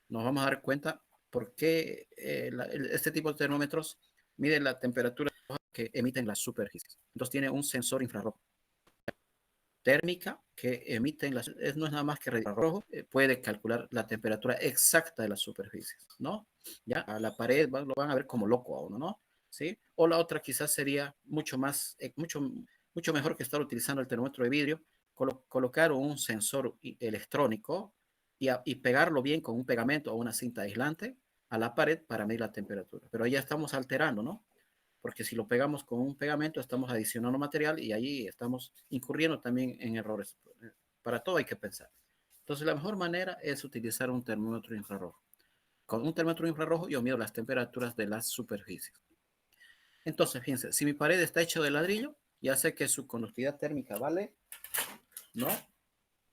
Nos vamos a dar cuenta por qué este tipo de termómetros mide la temperatura que emiten las superficies. Entonces tiene un sensor infrarrojo térmica que emiten no es nada más que infrarrojo, puede calcular la temperatura exacta de las superficies, ¿no? Ya a la pared lo van a ver como loco a uno, ¿no? ¿Sí? O la otra quizás sería mucho mejor que estar utilizando el termómetro de vidrio, colocar un sensor electrónico y pegarlo bien con un pegamento o una cinta aislante a la pared para medir la temperatura. Pero ahí ya estamos alterando, ¿no? Porque si lo pegamos con un pegamento estamos adicionando material y ahí estamos incurriendo también en errores. Para todo hay que pensar. Entonces la mejor manera es utilizar un termómetro infrarrojo. Con un termómetro infrarrojo yo mido las temperaturas de las superficies. Entonces, fíjense, si mi pared está hecha de ladrillo, ya sé que su conductividad térmica vale, ¿no?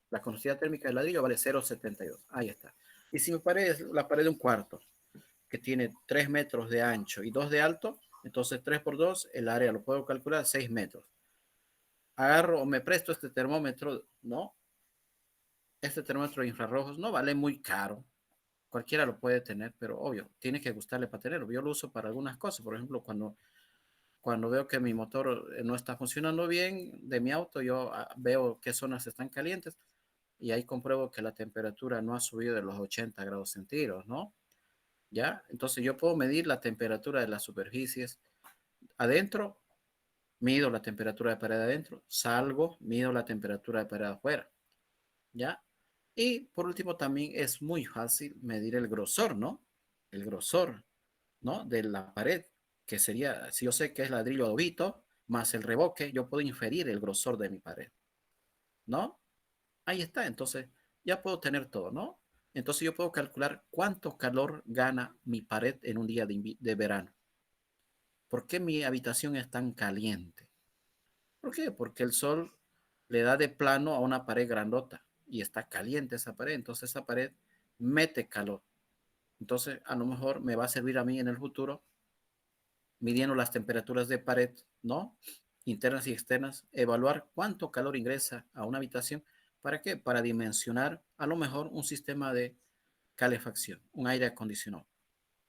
La conductividad térmica del ladrillo vale 0,72. Ahí está. Y si mi pared es la pared de un cuarto, que tiene 3 metros de ancho y 2 de alto, entonces 3 por 2, el área lo puedo calcular 6 metros. Agarro o me presto este termómetro, ¿no? Este termómetro de infrarrojos no vale muy caro. Cualquiera lo puede tener, pero obvio, tiene que gustarle para tenerlo. Yo lo uso para algunas cosas. Por ejemplo, cuando veo que mi motor no está funcionando bien de mi auto, yo veo qué zonas están calientes y ahí compruebo que la temperatura no ha subido de los 80 grados centígrados, ¿no? ¿Ya? Entonces yo puedo medir la temperatura de las superficies adentro, mido la temperatura de pared adentro, salgo, mido la temperatura de pared afuera, ¿ya? Y por último también es muy fácil medir el grosor, ¿no? El grosor, ¿no? De la pared, que sería, si yo sé que es ladrillo adobito, más el revoque, yo puedo inferir el grosor de mi pared, ¿no? Ahí está, entonces ya puedo tener todo, ¿no? Entonces yo puedo calcular cuánto calor gana mi pared en un día de verano. ¿Por qué mi habitación es tan caliente? ¿Por qué? Porque el sol le da de plano a una pared grandota y está caliente esa pared, entonces esa pared mete calor. Entonces a lo mejor me va a servir a mí en el futuro, midiendo las temperaturas de pared, ¿no? Internas y externas, evaluar cuánto calor ingresa a una habitación. ¿Para qué? Para dimensionar a lo mejor un sistema de calefacción, un aire acondicionado,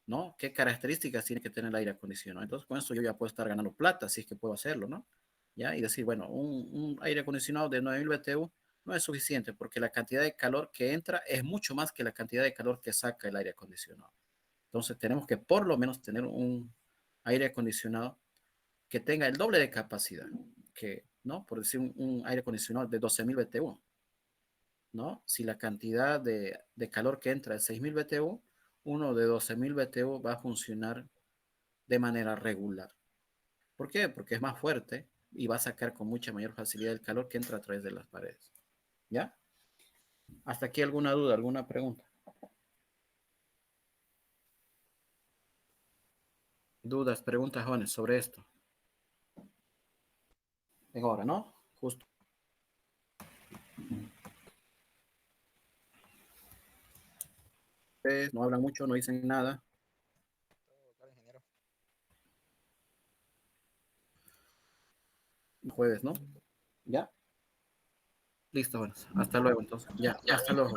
¿no? ¿Qué características tiene que tener el aire acondicionado? Entonces, con eso yo ya puedo estar ganando plata, si es que puedo hacerlo, ¿no? ¿Ya? Y decir, bueno, un aire acondicionado de 9000 BTU no es suficiente porque la cantidad de calor que entra es mucho más que la cantidad de calor que saca el aire acondicionado. Entonces tenemos que por lo menos tener un aire acondicionado que tenga el doble de capacidad, que, ¿no? Por decir un aire acondicionado de 12.000 BTU, ¿no? Si la cantidad de calor que entra es 6.000 BTU, uno de 12.000 BTU va a funcionar de manera regular. ¿Por qué? Porque es más fuerte y va a sacar con mucha mayor facilidad el calor que entra a través de las paredes. ¿Ya? ¿Hasta aquí alguna duda, alguna pregunta? Dudas, preguntas, jóvenes, sobre esto. Es ahora, ¿no? Justo. Ustedes no hablan mucho, no dicen nada. Claro, ingeniero. Jueves, ¿no? ¿Ya? Listo, bueno. Hasta luego, entonces. Ya, hasta luego.